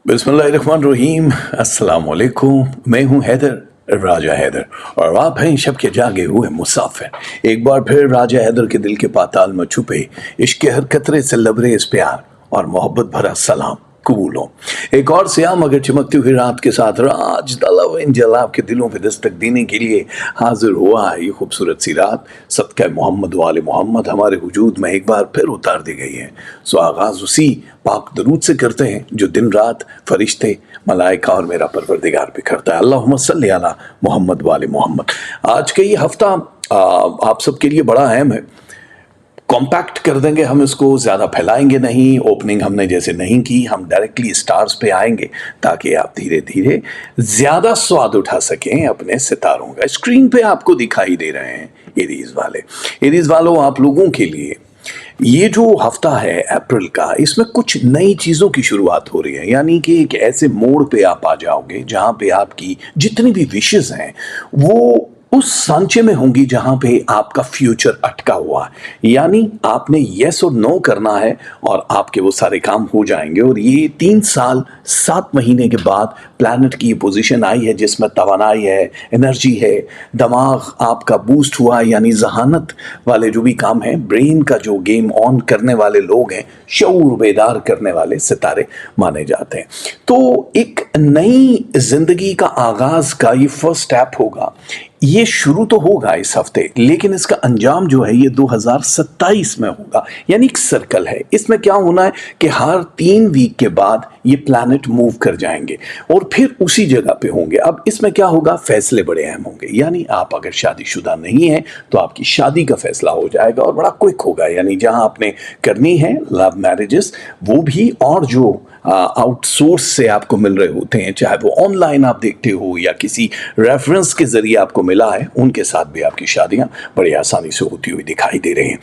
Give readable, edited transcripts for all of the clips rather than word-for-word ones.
बिस्मिल्लाहिर्रहमानिर्रहीम। अस्सलाम वालेकुम। मैं हूँ हैदर, राजा हैदर, और आप हैं शब के जागे हुए मुसाफिर। एक बार फिर राजा हैदर के दिल के पाताल में छुपे इश्क के हर कतरे से लबरेज प्यार और मोहब्बत भरा सलाम कबूल हो। एक और सियाह मगर चमकती हुई रात के साथ राज तलब इन जलाब के दिलों पे दस्तक देने के लिए हाजिर हुआ है ये खूबसूरत सी रात। सदका मोहम्मद वाले मोहम्मद हमारे वजूद में एक बार फिर उतार दी गई है। सो आगाज उसी पाक दरूद से करते हैं जो दिन रात फरिश्ते मलाइका और मेरा परवरदिगार भी करता है। अल्लाहुम्मा सल्ली अला मोहम्मद वाले मोहम्मद। आज का ये हफ्ता आप सबके लिए बड़ा अहम है। कॉम्पैक्ट कर देंगे हम इसको, ज़्यादा फैलाएंगे नहीं। ओपनिंग हमने जैसे नहीं की, हम डायरेक्टली स्टार्स पे आएंगे ताकि आप धीरे धीरे ज़्यादा स्वाद उठा सकें अपने सितारों का। स्क्रीन पे आपको दिखाई दे रहे हैं एरीज वाले। एरीज वालों, आप लोगों के लिए ये जो हफ्ता है अप्रैल का, इसमें कुछ नई चीज़ों की शुरुआत हो रही है। यानी कि एक ऐसे मोड़ पे आप आ जाओगे जहाँ पे आपकी जितनी भी विशेज़ हैं वो उस सांचे में होंगी जहां पे आपका फ्यूचर अटका हुआ है। यानी आपने यस और नो करना है और आपके वो सारे काम हो जाएंगे। और ये 3 साल 7 महीने के बाद प्लैनेट की पोजीशन आई है जिसमें तवानाई है, एनर्जी है, दिमाग आपका बूस्ट हुआ है। यानी जहानत वाले जो भी काम है, ब्रेन का जो गेम ऑन करने वाले लोग हैं, शऊर बेदार करने वाले सितारे माने जाते हैं। तो एक नई जिंदगी का आगाज का ये फर्स्ट स्टेप होगा। ये शुरू तो होगा इस हफ्ते, लेकिन इसका अंजाम जो है ये 2027 में होगा। यानी एक सर्कल है। इसमें क्या होना है कि हर 3 वीक के बाद ये प्लैनेट मूव कर जाएंगे और फिर उसी जगह पे होंगे। अब इसमें क्या होगा, फैसले बड़े अहम होंगे। यानी आप अगर शादीशुदा नहीं है तो आपकी शादी का फैसला हो जाएगा और बड़ा क्विक होगा। यानी जहां आपने करनी है लव मैरिजेस, वो भी, और जो आउटसोर्स से आपको मिल रहे होते हैं, चाहे वो ऑनलाइन आप देखते हो या किसी रेफरेंस के जरिए आपको मिला है, उनके साथ भी आपकी शादियां बड़ी आसानी से होती हुई दिखाई दे रही हैं।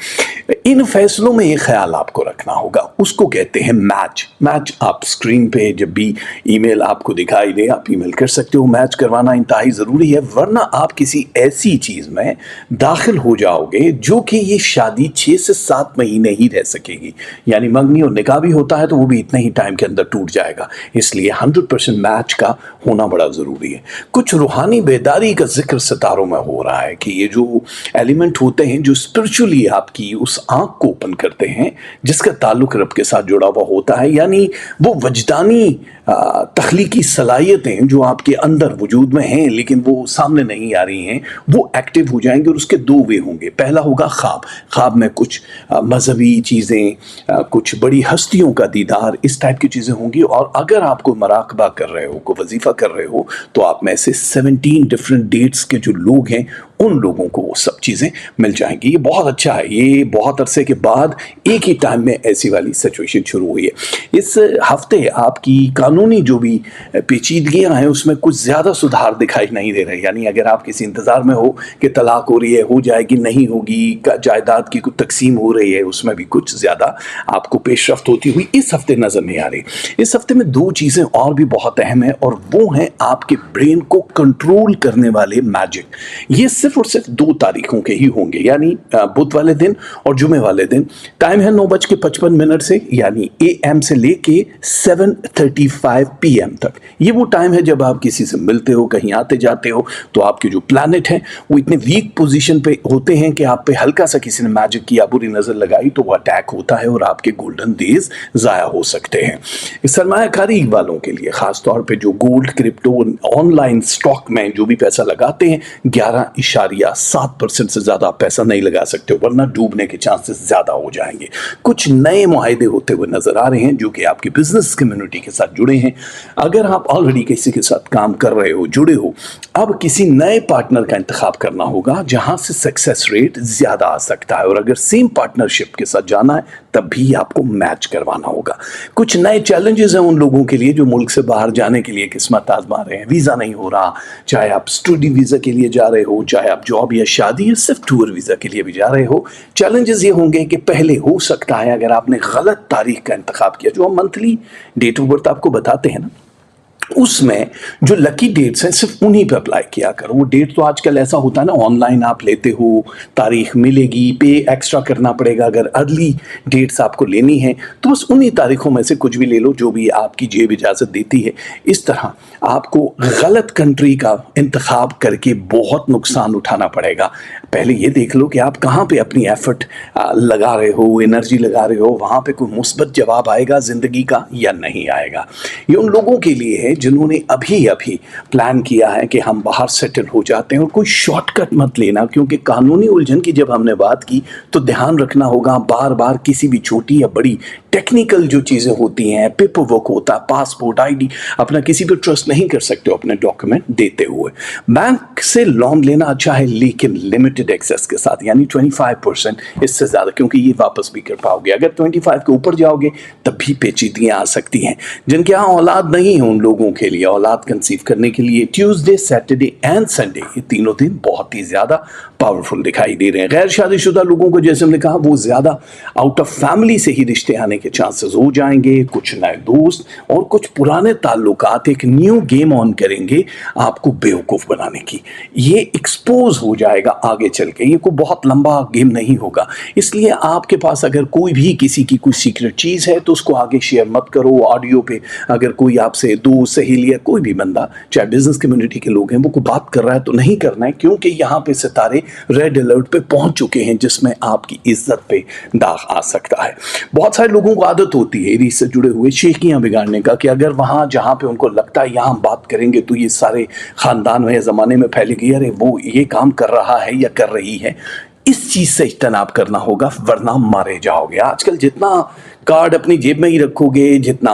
इन फैसलों में ये ख्याल आपको रखना होगा, उसको कहते हैं मैच। मैच आप स्क्रीन पे जब भी ईमेल आपको दिखाई दे, आप ईमेल कर सकते हो। मैच करवाना इंतहाई ज़रूरी है, वरना आप किसी ऐसी चीज़ में दाखिल हो जाओगे जो कि ये शादी 6 से 7 महीने ही रह सकेगी। यानी मंगनी और निकाह भी होता है तो वो भी इतने ही टाइम के अंदर टूट जाएगा। इसलिए 100% मैच का होना बड़ा ज़रूरी है। कुछ रूहानी बेदारी का जिक्र सितारों में हो रहा है कि ये जो एलिमेंट होते हैं जो स्पिरिचुअली आपकी उस आंख को ओपन करते हैं जिसका ताल्लुक रब के साथ जुड़ा हुआ होता है, यानी वो वजदानी तख्लीकी सलाहियतें जो आपके अंदर वजूद में हैं लेकिन वो सामने नहीं आ रही हैं, वो एक्टिव हो जाएंगे। और उसके 2 वे होंगे। पहला होगा ख्वाब। ख्वाब में कुछ मजहबी चीज़ें, कुछ बड़ी हस्तियों का दीदार, इस टाइप की चीज़ें होंगी। और अगर आपको मराकबा कर रहे हो, को वजीफ़ा कर रहे हो, तो आप में से 17 डिफरेंट डेट्स के जो लोग हैं उन लोगों को वो सब चीज़ें मिल जाएंगी। ये बहुत अच्छा है। ये बहुत अरसे के बाद एक ही टाइम में ऐसी वाली सिचुएशन शुरू हुई है। इस हफ्ते आपकी कानूनी जो भी पेचीदगियां हैं उसमें कुछ ज़्यादा सुधार दिखाई नहीं दे रहे। यानी अगर आप किसी इंतज़ार में हो कि तलाक हो रही है, हो जाएगी, नहीं होगी, जायदाद की कुछ तकसीम हो रही है, उसमें भी कुछ ज़्यादा आपको पेशरफ्त होती हुई इस हफ्ते नज़र नहीं आ रही। इस हफ्ते में 2 चीज़ें और भी बहुत अहम है और वो हैं आपके ब्रेन को कंट्रोल करने वाले मैजिक। ये सिर्फ और सिर्फ 2 तारीखों के ही होंगे, यानी बुध वाले दिन और जुमे वाले दिन। टाइम है 9:55 से, यानी AM से लेके 7:35 PM तक। ये वो टाइम है जब आप किसी से मिलते हो, कहीं आते जाते हो, तो आपके जो प्लैनेट हैं वो इतने वीक पोजीशन पे होते हैं कि आप पे हल्का सा किसी ने मैजिक किया, बुरी नजर लगाई, तो वो अटैक होता है और आपके गोल्डन डेज जाया हो सकते हैं। सरमायाकारी वालों के लिए खास तौर पे जो गोल्ड, क्रिप्टो, ऑनलाइन स्टॉक में जो भी पैसा लगाते हैं, 11.7% से ज़्यादा आप पैसा नहीं लगा सकते हो, वरना डूबने के चांसेस ज़्यादा हो जाएंगे। कुछ नए मुआहदे होते हुए नजर आ रहे हैं जो कि आपकी बिजनेस कम्युनिटी के साथ जुड़े हैं। अगर आप ऑलरेडी किसी के साथ काम कर रहे हो, जुड़े हो, अब किसी नए पार्टनर का इंतखाब करना होगा जहां से सक्सेस रेट ज़्यादा आ सकता है। और अगर सेम पार्टनरशिप के साथ जाना है तब भी आपको मैच करवाना होगा। कुछ नए चैलेंजेस हैं उन लोगों के लिए जो मुल्क से बाहर जाने के लिए किस्मत आजमा रहे हैं। वीज़ा नहीं हो रहा, चाहे आप स्टडी वीज़ा के लिए जा रहे हो, चाहे आप जॉब या शादी या सिर्फ टूर वीज़ा के लिए भी जा रहे हो। चैलेंजेस ये होंगे कि पहले हो सकता है अगर आपने गलत तारीख का इंतखाब किया, जो हम मंथली डेट ऑफ बर्थ आपको बताते हैं ना, उसमें जो लकी डेट्स हैं सिर्फ उन्हीं पे अप्लाई किया करो। वो डेट तो आजकल ऐसा होता है ना, ऑनलाइन आप लेते हो, तारीख मिलेगी, पे एक्स्ट्रा करना पड़ेगा। अगर अर्ली डेट्स आपको लेनी है तो बस उन्हीं तारीखों में से कुछ भी ले लो जो भी आपकी जेब इजाज़त देती है। इस तरह आपको गलत कंट्री का इंतखाब करके बहुत नुकसान उठाना पड़ेगा। पहले ये देख लो कि आप कहाँ पे अपनी एफर्ट लगा रहे हो, एनर्जी लगा रहे हो, वहाँ पे कोई मुस्बत जवाब आएगा ज़िंदगी का या नहीं आएगा। ये उन लोगों के लिए है जिन्होंने अभी अभी प्लान किया है कि हम बाहर सेटल हो जाते हैं। और कोई शॉर्टकट मत लेना, क्योंकि कानूनी उलझन की जब हमने बात की तो ध्यान रखना होगा बार बार किसी भी छोटी या बड़ी टेक्निकल जो चीज़ें होती हैं, पेपर वर्क होता है, पासपोर्ट, आईडी, अपना किसी पर ट्रस्ट नहीं कर सकते हो अपने डॉक्यूमेंट देते हुए। बैंक से लोन लेना अच्छा है लेकिन लिमिटेड एक्सेस के साथ, यानी 25%, इससे ज़्यादा, क्योंकि ये वापस भी कर पाओगे। अगर 25 के ऊपर जाओगे तब भी पेचीदगियाँ आ सकती हैं। जिनके यहाँ औलाद नहीं है उन लोगों के लिए औलाद कंसीव करने के लिए ट्यूसडे, सैटरडे एंड संडे, ये तीनों दिन बहुत ही ज़्यादा पावरफुल दिखाई दे रहे हैं। गैर शादीशुदा लोगों को जैसे हमने कहा वो ज़्यादा आउट ऑफ फैमिली से ही रिश्ते आने के चांसेस हो जाएंगे। कुछ नए दोस्त और कुछ पुराने ताल्लुकात एक न्यू गेम ऑन करेंगे आपको बेवकूफ़ बनाने की। ये एक्सपोज हो जाएगा आगे चल के। ये कोई बहुत लंबा गेम नहीं होगा। इसलिए आपके पास अगर कोई भी किसी की कोई सीक्रेट चीज़ है तो उसको आगे शेयर मत करो। ऑडियो पे अगर कोई आपसे दोस्त, सहेली या कोई भी बंदा, चाहे बिजनेस कम्युनिटी के लोग हैं, वो कोई बात कर रहा है तो नहीं करना है, क्योंकि यहाँ पे सितारे रेड अलर्ट पे पहुंच चुके हैं जिसमें आपकी इज्जत पे दाग आ सकता है। बहुत सारे लोगों को आदत होती है एरीज से जुड़े हुए शेखियां बिगाड़ने का, कि अगर वहां जहां पे उनको लगता है यहां बात करेंगे तो ये सारे खानदान में या जमाने में फैलेगी, अरे वो ये काम कर रहा है या कर रही है। इस चीज से इज्तनाब करना होगा वरना मारे जाओगे। आजकल जितना कार्ड अपनी जेब में ही रखोगे, जितना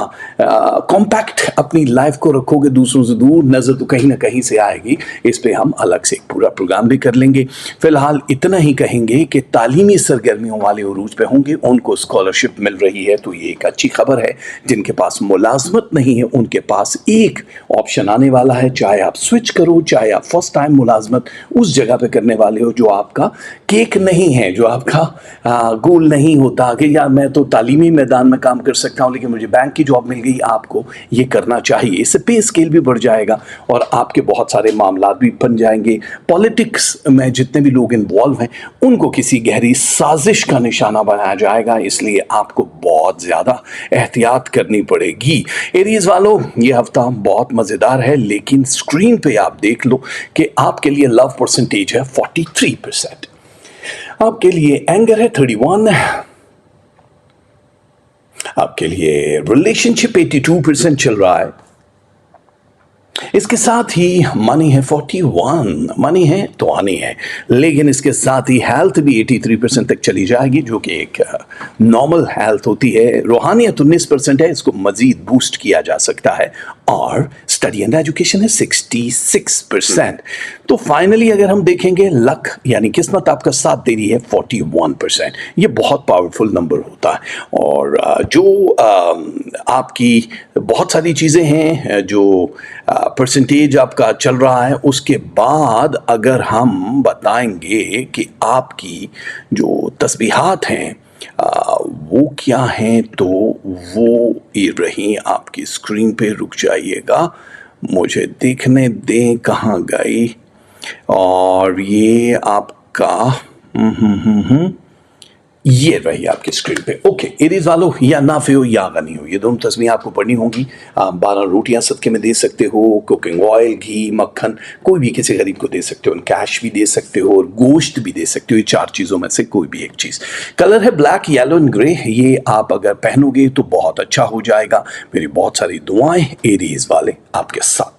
कॉम्पैक्ट अपनी लाइफ को रखोगे दूसरों से दूर, नज़र तो कहीं ना कहीं से आएगी। इस पे हम अलग से एक पूरा प्रोग्राम भी कर लेंगे। फिलहाल इतना ही कहेंगे कि तालीमी सरगर्मियों वाले उरूज पे होंगे, उनको स्कॉलरशिप मिल रही है तो ये एक अच्छी खबर है। जिनके पास मुलाजमत नहीं है उनके पास एक ऑप्शन आने वाला है, चाहे आप स्विच करो, चाहे आप फर्स्ट टाइम मुलाजमत उस जगह पे करने वाले हो जो आपका केक नहीं है, जो आपका गोल नहीं होता कि यार मैं तो तालीमी मैदान में काम कर सकता हूं लेकिन मुझे बैंक की जॉब मिल गई। आपको ये करना चाहिए, इससे पे स्केल भी बढ़ जाएगा और आपके बहुत सारे मामला भी बन जाएंगे। पॉलिटिक्स में जितने भी लोग इन्वॉल्व हैं उनको किसी गहरी साजिश का निशाना बनाया जाएगा, इसलिए आपको बहुत ज़्यादा एहतियात करनी पड़ेगी। एरीज वालों, ये हफ्ता बहुत मज़ेदार है, लेकिन स्क्रीन पे आप देख लो कि आपके लिए लव परसेंटेज है 43%, आपके लिए एंगर है 31%, आपके लिए रिलेशनशिप 82% चल रहा है। इसके साथ ही मनी है 41, मनी है तो आनी है, लेकिन इसके साथ ही हेल्थ भी 83% तक चली जाएगी, जो कि एक नॉर्मल हेल्थ होती है। रूहानियत 19% है, इसको मजीद बूस्ट किया जा सकता है। और स्टडी एंड एजुकेशन है 66%। तो फाइनली अगर हम देखेंगे लक यानी किस्मत आपका साथ दे रही है 41%। ये बहुत पावरफुल नंबर होता है। और जो आपकी बहुत सारी चीज़ें हैं जो परसेंटेज आपका चल रहा है, उसके बाद अगर हम बताएंगे कि आपकी जो तस्बीहात हैं वो क्या हैं, तो वो ये रही आपकी स्क्रीन पे। रुक जाइएगा, मुझे देखने दें कहाँ गई। और ये आपका ये रही आपकी स्क्रीन पे। ओके एरीज वालों, या नाफे हो या गनी हो, ये दोनों तस्वीरें आपको पढ़नी होंगी। 12 रोटियां सदके में दे सकते हो, कुकिंग ऑयल, घी, मक्खन, कोई भी किसी गरीब को दे सकते हो, कैश भी दे सकते हो और गोश्त भी दे सकते हो। ये 4 चीज़ों में से कोई भी एक चीज़। कलर है ब्लैक, येलो एंड ग्रे। ये आप अगर पहनोगे तो बहुत अच्छा हो जाएगा। मेरी बहुत सारी दुआएं एरीज वाले आपके साथ।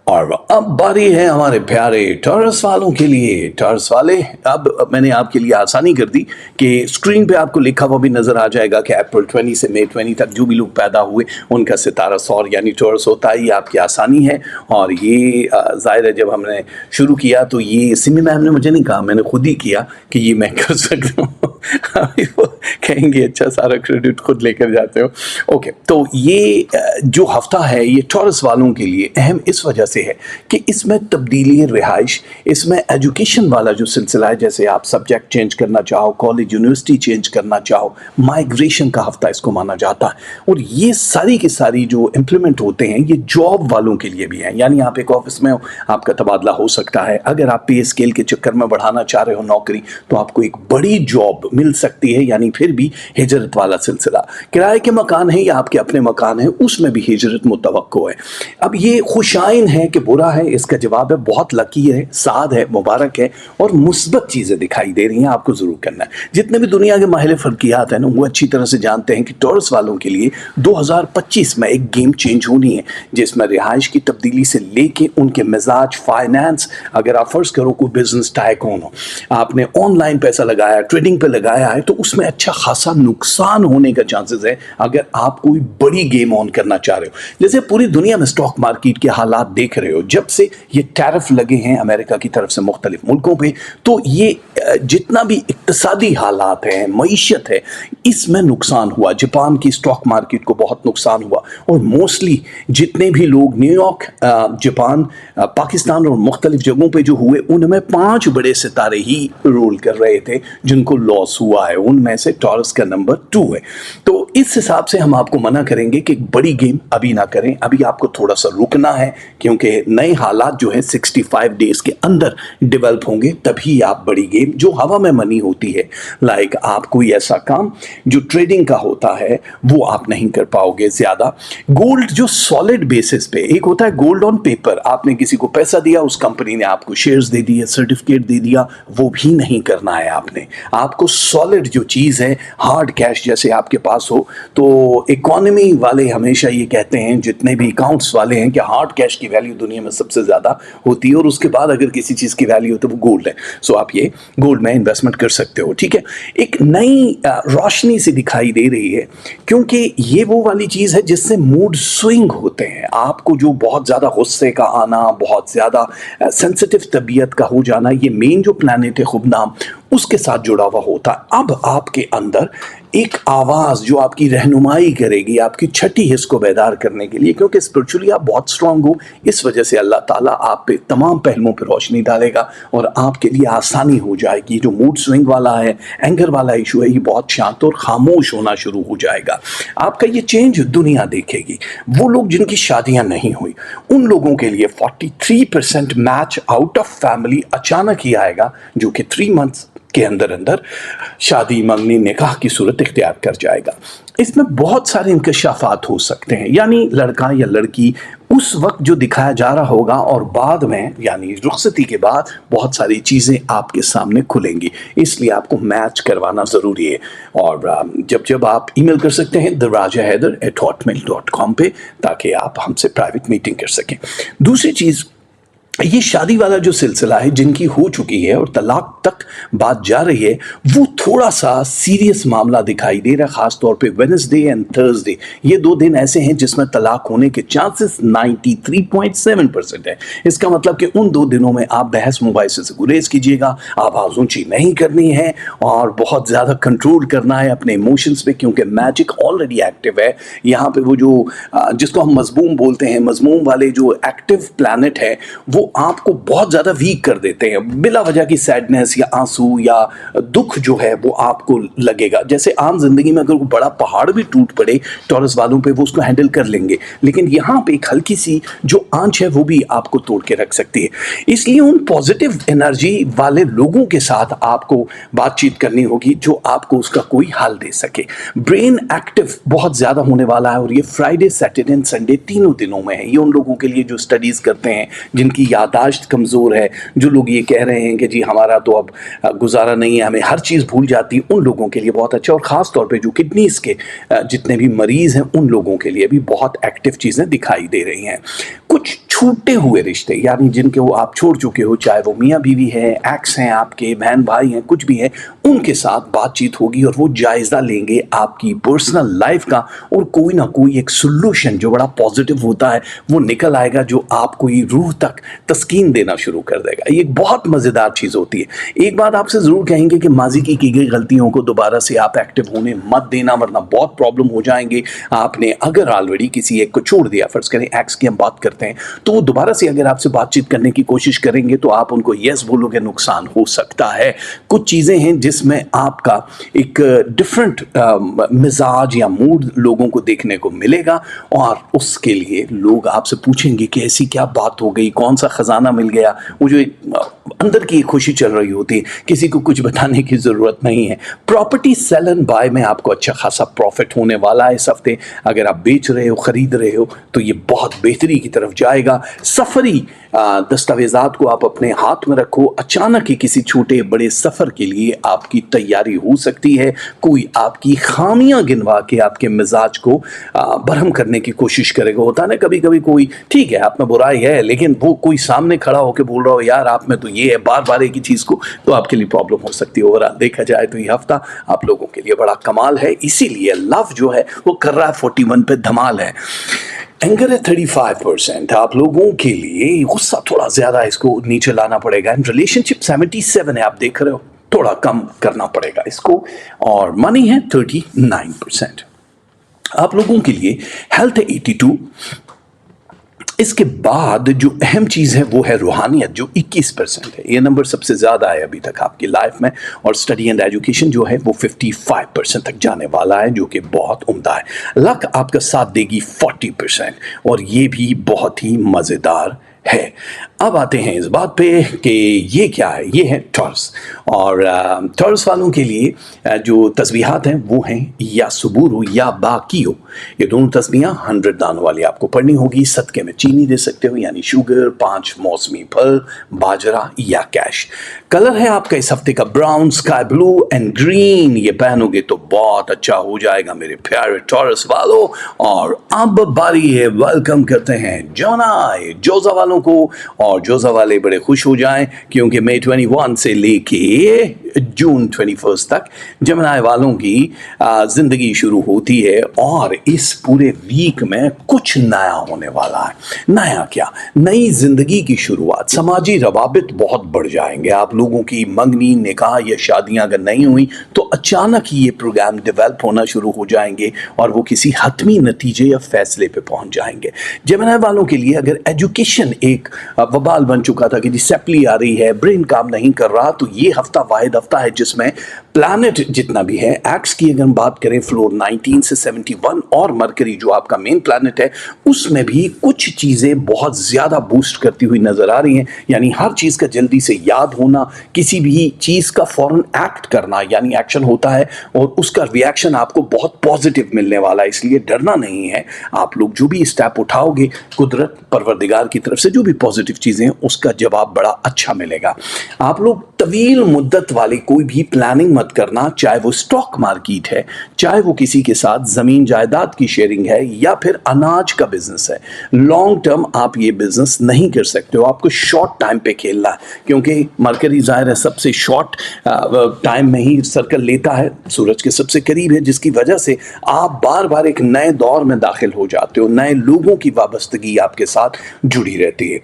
और अब बारी है हमारे प्यारे टॉरस वालों के लिए। टॉरस वाले, अब मैंने आपके लिए आसानी कर दी कि स्क्रीन पे आपको लिखा हुआ भी नज़र आ जाएगा कि अप्रैल 20 से मई 20 तक जो भी लोग पैदा हुए उनका सितारा सौर यानी टॉरस होता है। ये आपकी आसानी है। और ये ज़ाहिर है जब हमने शुरू किया तो ये सिमी मैम ने मुझे नहीं कहा, मैंने खुद ही किया कि ये मैं कर सकता हूँ। अभी वो कहेंगे अच्छा सारा क्रेडिट खुद लेकर जाते हो। ओके, तो ये जो हफ्ता है ये टॉरस वालों के लिए अहम इस वजह से है कि इसमें तब्दीली रिहाइश, इसमें एजुकेशन वाला जो सिलसिला है, जैसे आप सब्जेक्ट चेंज करना चाहो, कॉलेज यूनिवर्सिटी चेंज करना चाहो, माइग्रेशन का हफ्ता इसको माना जाता है। और ये सारी की सारी जो इम्प्लीमेंट होते हैं ये जॉब वालों के लिए भी हैं, यानी आप एक ऑफिस में हो, आपका तबादला हो सकता है। अगर आप पे स्केल के चक्कर में बढ़ाना चाह रहे हो नौकरी, तो आपको एक बड़ी जॉब मिल सकती है, यानी फिर भी हिजरत वाला सिलसिला। किराए के मकान है या आपके अपने मकान है, उसमें भी हिजरत मुतवक्को है। अब ये खुशाइन है कि बुरा है, इसका जवाब है बहुत लकी है, साद है, मुबारक है, और मुस्बत चीज़ें दिखाई दे रही हैं, आपको ज़रूर करना है। जितने भी दुनिया के माहिर फल्कियात हैं ना, वो अच्छी तरह से जानते हैं कि टॉरस वालों के लिए 2025 में एक गेम चेंज होनी है, जिसमें रिहाइश की तब्दीली से लेके उनके मिजाज, फाइनेंस। अगर आप फर्ज करो कोई बिजनेस टाइकून हो, आपने ऑनलाइन पैसा लगाया, ट्रेडिंग पे लगाया है, तो उसमें अच्छा खासा नुकसान होने का चांसेस है अगर आप कोई बड़ी गेम ऑन करना चाह रहे हो। जैसे पूरी दुनिया में स्टॉक मार्केट के हालात देख रहे हो, जब से ये टैरिफ लगे हैं अमेरिका की तरफ से मुख्तलिफ मुल्कों पे, तो ये जितना भी इक्तिसादी हालात हैं, मईशत है, इसमें नुकसान हुआ। जापान की स्टॉक मार्केट को बहुत नुकसान हुआ, और मोस्टली जितने भी लोग न्यूयॉर्क, जापान, पाकिस्तान और मुख्तलिफ जगहों पे जो हुए, उनमें 5 बड़े सितारे ही रोल कर रहे थे जिनको लॉस हुआ है, उनमें से टॉरस का नंबर 2 है। तो इस हिसाब से हम आपको मना करेंगे कि बड़ी गेम अभी ना करें, अभी आपको थोड़ा सा रुकना है, क्योंकि नए हालात जो है 65 डेज के अंदर डेवलप होंगे, तभी आप बड़ी गेम जो हवा में मनी होती है, लाइक आप कोई ऐसा काम जो ट्रेडिंग का होता है वो आप नहीं कर पाओगे ज़्यादा। गोल्ड जो सॉलिड बेसिस पे, एक होता है गोल्ड ऑन पेपर, आपने किसी को पैसा दिया, उस कंपनी ने आपको शेयर्स दे दिए, सर्टिफिकेट दे दिया, वो भी नहीं करना है आपने। आपको सॉलिड जो चीज़ है, हार्ड कैश जैसे आपके पास हो, तो इकोनॉमी वाले हमेशा ये कहते हैं, जितने भी अकाउंट्स वाले हैं, कि हार्ड कैश की वैल्यू दुनिया में सबसे ज़्यादा होती है, और उसके बाद अगर किसी चीज़ की वैल्यू हो तो वो गोल्ड है। सो आप ये गोल्ड में इन्वेस्टमेंट कर सकते हो, ठीक है। एक नई रोशनी सी दिखाई दे रही है, क्योंकि ये वो वाली चीज़ है जिससे मूड स्विंग होते हैं। आपको जो बहुत ज़्यादा गुस्से का आना, बहुत ज़्यादा सेंसिटिव तबीयत का हो जाना, ये मेन जो प्लैनेट है खुबनाम, उसके साथ जुड़ा हुआ होता है। अब आपके अंदर एक आवाज़ जो आपकी रहनुमाई करेगी, आपकी छठी हिस्स को बेदार करने के लिए, क्योंकि स्पिरिचुअली आप बहुत स्ट्रांग हो, इस वजह से अल्लाह ताला आप पे तमाम पहलुओं पर रोशनी डालेगा और आपके लिए आसानी हो जाएगी। जो मूड स्विंग वाला है, एंगर वाला इशू है, ये बहुत शांत और खामोश होना शुरू हो जाएगा। आपका ये चेंज दुनिया देखेगी। वो लोग जिनकी शादियां नहीं हुई, उन लोगों के लिए 43% मैच आउट ऑफ फैमिली अचानक ही आएगा, जो कि 3 मंथ्स के अंदर अंदर शादी, मंगनी, निकाह की सूरत इख्तियार कर जाएगा। इसमें बहुत सारे इंकशाफात हो सकते हैं, यानी लड़का या लड़की उस वक्त जो दिखाया जा रहा होगा, और बाद में यानी रुखसती के बाद बहुत सारी चीज़ें आपके सामने खुलेंगी, इसलिए आपको मैच करवाना ज़रूरी है। और जब आप ईमेल कर सकते हैं theraja@hotmail.com पे, ताकि आप हमसे प्राइवेट मीटिंग कर सकें। दूसरी चीज़, ये शादी वाला जो सिलसिला है, जिनकी हो चुकी है और तलाक तक बात जा रही है, वो थोड़ा सा सीरियस मामला दिखाई दे रहा है, खास तौर पे वेडनेसडे एंड थर्सडे। ये 2 दिन ऐसे हैं जिसमें तलाक होने के चांसेस 93.7% है। इसका मतलब कि उन 2 दिनों में आप बहस मुबाहिसे से गुरेज कीजिएगा, आवाज़ ऊंची नहीं करनी है, और बहुत ज़्यादा कंट्रोल करना है अपने इमोशंस पे, क्योंकि मैजिक ऑलरेडी एक्टिव है यहाँ पे। वो जो जिसको हम मजमूम बोलते हैं, मजमूम वाले जो एक्टिव प्लैनेट है, वो आपको बहुत ज़्यादा वीक कर देते हैं। बिला वजह की सैडनेस या आंसू या दुख जो है वो आपको लगेगा। जैसे आम जिंदगी में अगर कोई बड़ा पहाड़ भी टूट पड़े टॉरस वालों पे, वो उसको हैंडल कर लेंगे, लेकिन यहाँ पे एक हल्की सी जो आंच है वो भी आपको तोड़ के रख सकती है। इसलिए उन पॉजिटिव एनर्जी वाले लोगों के साथ आपको बातचीत करनी होगी जो आपको उसका कोई हल दे सके। ब्रेन एक्टिव बहुत ज़्यादा होने वाला है, और ये फ्राइडे, सैटरडे एंड संडे तीनों दिनों में है। ये उन लोगों के लिए जो स्टडीज़ करते हैं, जिनकी यादाश्त कमज़ोर है, जो लोग ये कह रहे हैं कि जी हमारा तो अब गुजारा नहीं है, हमें हर चीज़ भूल जाती है, उन लोगों के लिए बहुत अच्छा। और ख़ास तौर पे जो किडनीज़ के जितने भी मरीज़ हैं, उन लोगों के लिए भी बहुत एक्टिव चीज़ें दिखाई दे रही हैं। कुछ छूटे हुए रिश्ते, यानी जिनके वो आप छोड़ चुके हो, चाहे वो मियाँ बीवी है, एक्स हैं आपके, बहन भाई हैं, कुछ भी है, उनके साथ बातचीत होगी और वो जायज़ा लेंगे आपकी पर्सनल लाइफ का, और कोई ना कोई एक सोल्यूशन जो बड़ा पॉजिटिव होता है वो निकल आएगा, जो आपको ये रूह तक तस्कीन देना शुरू कर देगा। ये एक बहुत मज़ेदार चीज़ होती है। एक बात आपसे ज़रूर कहेंगे कि माजी की गई गलतियों को दोबारा से आप एक्टिव होने मत देना, वरना बहुत प्रॉब्लम हो जाएंगे। आपने अगर ऑलरेडी किसी एक को छोड़ दिया, फर्ज करें एक्स की हम बात करते हैं, तो वो दोबारा से अगर आपसे बातचीत करने की कोशिश करेंगे तो आप उनको यस बोलोगे, नुकसान हो सकता है। कुछ चीज़ें हैं जिसमें आपका एक डिफरेंट मिजाज या मूड लोगों को देखने को मिलेगा, और उसके लिए लोग आपसे पूछेंगे कि ऐसी क्या बात हो गई, कौन सा खजाना मिल गया। वो जो अंदर की खुशी चल रही होती है, किसी को कुछ बताने की ज़रूरत नहीं है। प्रॉपर्टी सेल एंड बाय में आपको अच्छा खासा प्रॉफिट होने वाला है इस हफ्ते। अगर आप बेच रहे हो, ख़रीद रहे हो, तो ये बहुत बेहतरी की तरफ जाएगा। सफरी दस्तावेज़ात को आप अपने हाथ में रखो। अचानक ही किसी छोटे बड़े सफ़र के लिए आपकी तैयारी हो सकती है। कोई आपकी खामियां गिनवा के आपके मिजाज को बरहम करने की कोशिश करेगा। होता है ना कभी कभी, कोई ठीक है आप में बुराई है, लेकिन वो कोई सामने खड़ा होकर बोल रहा हो यार आप में तो ये है, बार बार एक ही चीज़ को, तो आपके लिए प्रॉब्लम हो सकती है। ओवरऑल देखा जाए तो ये हफ्ता आप लोगों के लिए बड़ा कमाल है। इसीलिए लव जो है वो कर रहा है 41 पे धमाल है। एंगर है 35%। आप लोगों के लिए गुस्सा थोड़ा ज़्यादा, इसको नीचे लाना पड़ेगा। एंड रिलेशनशिप 77 है, आप देख रहे हो, थोड़ा कम करना पड़ेगा इसको। और मनी है 39%। आप लोगों के लिए हेल्थ है 82। इसके बाद जो अहम चीज़ है वो है रूहानियत, जो 21% है। ये नंबर सबसे ज़्यादा है अभी तक आपकी लाइफ में। और स्टडी एंड एजुकेशन जो है वो 55% तक जाने वाला है, जो कि बहुत उम्दा है। लक आपका साथ देगी 40%, और ये भी बहुत ही मज़ेदार है। अब आते हैं इस बात पे कि ये क्या है। ये है टॉरस, और टॉरस वालों के लिए जो तस्बीहात हैं वो हैं या सुबूरु या बाकियो। ये दोनों तस्बीहां 100 दानों वाली आपको पढ़नी होगी। सदके में चीनी दे सकते हो, यानी शुगर, 5 मौसमी फल, बाजरा या कैश। कलर है आपका इस हफ्ते का brown, sky blue and green. ये पहनोगे तो बहुत अच्छा हो जाएगा मेरे प्यारे टॉरस वालों। और अब बारी है, वेलकम करते हैं जोनाई जोजा वालों को। और जोजा वाले बड़े खुश हो जाएं क्योंकि मई 21 से लेके जून 21 तक जमनाई वालों की जिंदगी शुरू होती है। और इस पूरे वीक में कुछ नया होने वाला है। नया क्या, नई जिंदगी की शुरुआत। समाजी रवाबित बहुत बढ़ जाएंगे। आप लोगों की मंगनी, निकाह या शादियां अगर नहीं हुई तो अचानक ही ये प्रोग्राम डेवलप होना शुरू हो जाएंगे और वो किसी हतमी नतीजे या फैसले पे पहुंच जाएंगे। जमनाई वालों के लिए अगर एजुकेशन एक वबाल बन चुका था कि डिसेप्ली आ रही है, ब्रेन काम नहीं कर रहा, तो ये हफ्ता वाहिद हफ्ता है जिसमें प्लैनेट जितना भी है, एक्स की अगर हम बात करें फ्लोर 19 से 71, और मरकरी जो आपका मेन प्लैनेट है उसमें भी कुछ चीज़ें बहुत ज़्यादा बूस्ट करती हुई नज़र आ रही हैं। यानी हर चीज़ का जल्दी से याद होना, किसी भी चीज़ का फ़ौरन एक्ट करना, यानी एक्शन होता है और उसका रिएक्शन आपको बहुत पॉजिटिव मिलने वाला है। इसलिए डरना नहीं है। आप लोग जो भी स्टेप उठाओगे, कुदरत परवरदिगार की तरफ से जो भी पॉजिटिव चीज़ें हैं उसका जवाब बड़ा अच्छा मिलेगा। आप लोग तवील मुद्दत वाली कोई भी प्लानिंग मत करना, चाहे वो स्टॉक मार्केट है, चाहे वो किसी के साथ ज़मीन जायदाद की शेयरिंग है, या फिर अनाज का बिजनेस है। लॉन्ग टर्म आप ये बिजनेस नहीं कर सकते हो, आपको शॉर्ट टाइम पे खेलना है, क्योंकि मरकरी ज़ाहिर है सबसे शॉर्ट टाइम में ही सर्कल लेता है, सूरज के सबसे करीब है, जिसकी वजह से आप बार बार एक नए दौर में दाखिल हो जाते हो। नए लोगों की वाबस्तगी आपके साथ जुड़ी रहती है।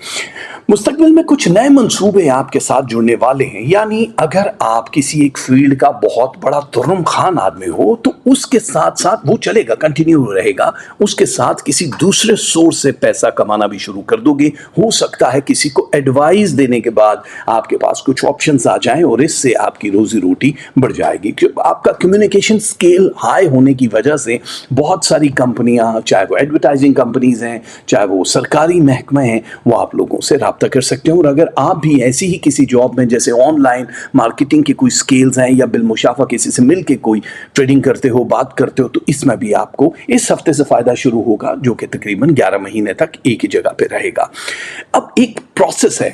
मुस्तकबिल में कुछ नए मंसूबे आपके साथ जुड़ने वाले हैं। यानी अगर आप किसी एक फील्ड का बहुत बड़ा तुर्रम खान आदमी हो तो उसके साथ साथ वो चलेगा, कंटिन्यू रहेगा, उसके साथ किसी दूसरे सोर्स से पैसा कमाना भी शुरू कर दोगे। हो सकता है किसी को एडवाइस देने के बाद आपके पास कुछ ऑप्शंस आ जाएं और इससे आपकी रोजी रोटी बढ़ जाएगी। आपका कम्युनिकेशन स्केल हाई होने की वजह से बहुत सारी कंपनियां, चाहे वो एडवर्टाइजिंग कंपनीज हैं, चाहे वो सरकारी महकमे हैं, वो आप लोगों से राब्ता कर सकते हैं। और अगर आप भी ऐसी ही किसी जॉब में, जैसे ऑनलाइन मार्केटिंग के कोई स्किल्स हैं या बिलमुशाफा किसी से मिल के कोई ट्रेडिंग करते हो, बात करते हो, तो इसमें भी आपको इस हफ्ते से फ़ायदा शुरू होगा, जो कि तकरीबन 11 महीने तक एक ही जगह पे रहेगा। अब एक प्रोसेस है,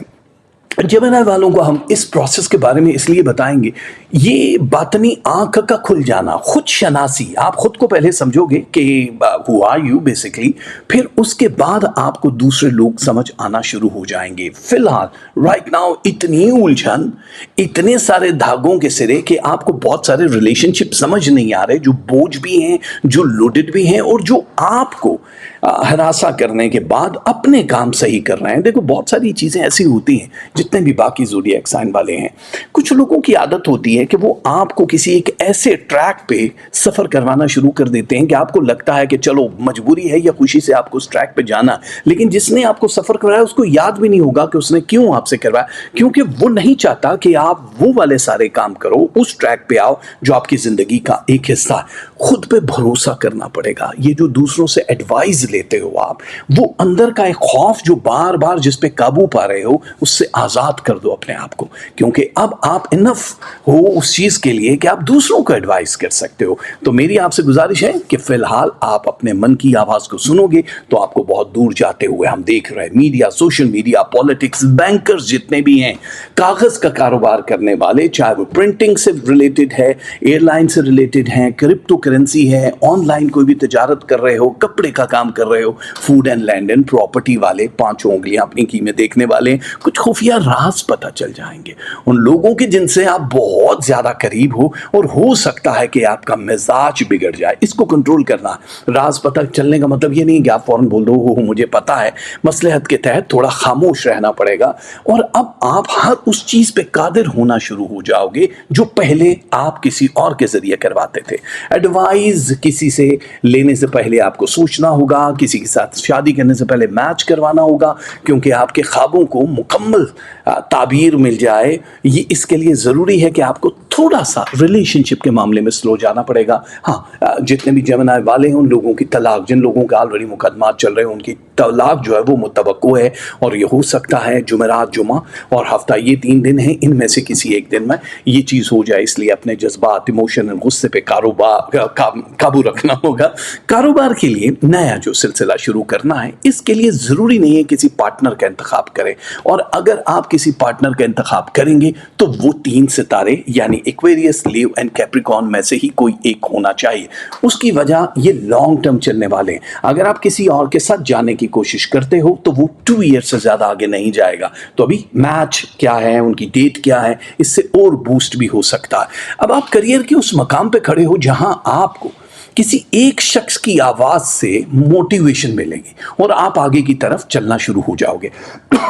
जेमिनी वालों को हम इस प्रोसेस के बारे में इसलिए बताएंगे, ये बातनी आंख का खुल जाना, खुद शनासी, आप खुद को पहले समझोगे कि हु आर यू बेसिकली, फिर उसके बाद आपको दूसरे लोग समझ आना शुरू हो जाएंगे। फिलहाल राइट नाउ इतनी उलझन, इतने सारे धागों के सिरे कि आपको बहुत सारे रिलेशनशिप समझ नहीं आ रहे, जो बोझ भी हैं, जो लोडेड भी हैं, और जो आपको हरासा करने के बाद अपने काम सही कर रहे हैं। देखो बहुत सारी चीज़ें ऐसी होती हैं, जितने भी बाकी ज़ोडिएक साइन वाले हैं, कुछ लोगों की आदत होती है कि वो आपको किसी एक ऐसे ट्रैक पे सफ़र करवाना शुरू कर देते हैं कि आपको लगता है कि चलो मजबूरी है या खुशी से आपको उस ट्रैक पे जाना, लेकिन जिसने आपको सफ़र करवाया उसको याद भी नहीं होगा कि उसने क्यों आपसे करवाया, क्योंकि वो नहीं चाहता कि आप वो वाले सारे काम करो, उस ट्रैक पे आओ जो आपकी ज़िंदगी का एक हिस्सा है। खुद पे भरोसा करना पड़ेगा। ये जो दूसरों से एडवाइस लेते हो आप, वो अंदर का एक खौफ जो बार बार जिस पे काबू पा रहे हो, उससे आज़ाद कर दो अपने आप को, क्योंकि अब आप इनफ हो उस चीज़ के लिए कि आप दूसरों को एडवाइस कर सकते हो। तो मेरी आपसे गुजारिश है कि फ़िलहाल आप अपने मन की आवाज़ को सुनोगे तो आपको बहुत दूर जाते हुए हम देख रहे हैं। Media, social media, politics, bankers जितने भी हैं, कागज़ का कारोबार करने वाले, चाहे वो प्रिंटिंग से रिलेटेड है, एयरलाइन से रिलेटेड हैं, क्रिप्टो करेंसी है, ऑनलाइन कोई भी तजारत कर रहे हो, कपड़े का काम कर रहे हो, food and land and property वाले, पांचों उंगलियां अपनी कीमत देखने वाले, कुछ खुफिया राज पता चल जाएंगे उन लोगों के जिनसे आप बहुत ज्यादा करीब हो और सकता है कि आपका मिजाज बिगड़ जाए। इसको कंट्रोल करना। राज पता चलने का मतलब ये नहीं कि आप फौरन बोल दो हो मुझे पता है, मसलहत के तहत थोड़ा खामोश रहना पड़ेगा, और अब आप हर उस चीज पे कादिर होना शुरू हो जाओगे जो पहले आप किसी और के जरिए करवाते थे। एडवाइस किसी से लेने से पहले आपको सोचना होगा, किसी के साथ शादी करने से पहले मैच करवाना होगा, क्योंकि आपके ख्वाबों को मुकम्मल ताबीर मिल जाए, ये इसके लिए ज़रूरी है कि आपको थोड़ा सा रिलेशनशिप के मामले में स्लो जाना पड़ेगा। हाँ, जितने भी जेमिनी वाले हैं उन लोगों की तलाक, जिन लोगों के ऑलरेडी मुकदमात चल रहे हैं, उनकी तलाक जो है वो मुतवक्को है, और ये हो सकता है जुमेरात, जुमा और हफ्ता, ये 3 दिन हैं, इनमें से किसी एक दिन में ये चीज़ हो जाए। इसलिए अपने जज्बात, इमोशनल गुस्से पे काबू रखना होगा। कारोबार के लिए नया जो सिलसिला शुरू करना है, इसके लिए ज़रूरी नहीं है किसी पार्टनर का इंतखाब करें, और अगर आप किसी पार्टनर का इंतखाब करेंगे तो वो 3 सितारे यानी एक्वेरियस, लीव एंड कैप्रिकॉर्न में से ही कोई एक होना चाहिए। उसकी वजह ये लॉन्ग टर्म चलने वाले हैं। अगर आप किसी और के साथ जाने की कोशिश करते हो तो वो 2 ईयर से ज़्यादा आगे नहीं जाएगा। तो अभी मैच क्या है, उनकी डेट क्या है, इससे और बूस्ट भी हो सकता है। अब आप करियर के उस मकाम पे खड़े हो जहां आपको किसी एक शख्स की आवाज़ से मोटिवेशन मिलेगी और आप आगे की तरफ चलना शुरू हो जाओगे।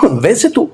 वैसे तो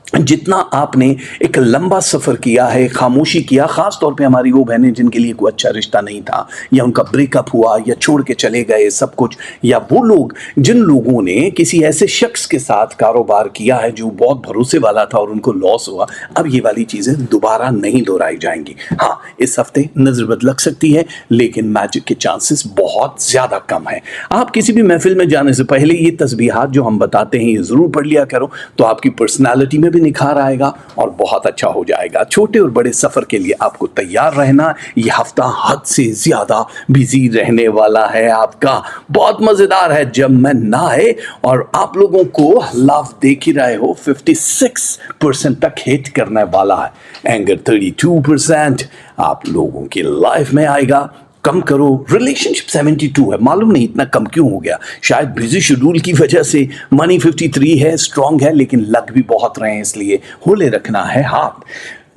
जितना आपने एक लंबा सफ़र किया है, खामोशी किया, ख़ास तौर पे हमारी वो बहनें जिनके लिए कोई अच्छा रिश्ता नहीं था, या उनका ब्रेकअप हुआ, या छोड़ के चले गए सब कुछ, या वो लोग जिन लोगों ने किसी ऐसे शख्स के साथ कारोबार किया है जो बहुत भरोसे वाला था और उनको लॉस हुआ, अब ये वाली चीज़ें दोबारा नहीं दोहराई जाएंगी। हाँ, इस हफ्ते नज़र बद लग सकती है, लेकिन मैजिक के चांसेस बहुत ज़्यादा कम है। आप किसी भी महफिल में जाने से पहले ये तस्बीहात जो हम बताते हैं ये ज़रूर पढ़ लिया करो, तो आपकी पर्सनैलिटी में निखार आएगा और बहुत अच्छा हो जाएगा। छोटे और बड़े सफर के लिए आपको तैयार रहना। यह हफ्ता हद से ज्यादा बिजी रहने वाला है आपका, बहुत मजेदार है जब मैं ना है, और आप लोगों को लाभ देख ही रहे हो 56% तक हिट करने वाला है। एंगर 32% आप लोगों की लाइफ में आएगा। कम करो। रिलेशनशिप 72 है, मालूम नहीं इतना कम क्यों हो गया, शायद बिजी शेड्यूल की वजह से। मनी 53 है, स्ट्रांग है, लेकिन लग भी बहुत रहे हैं, इसलिए होले रखना है हाथ।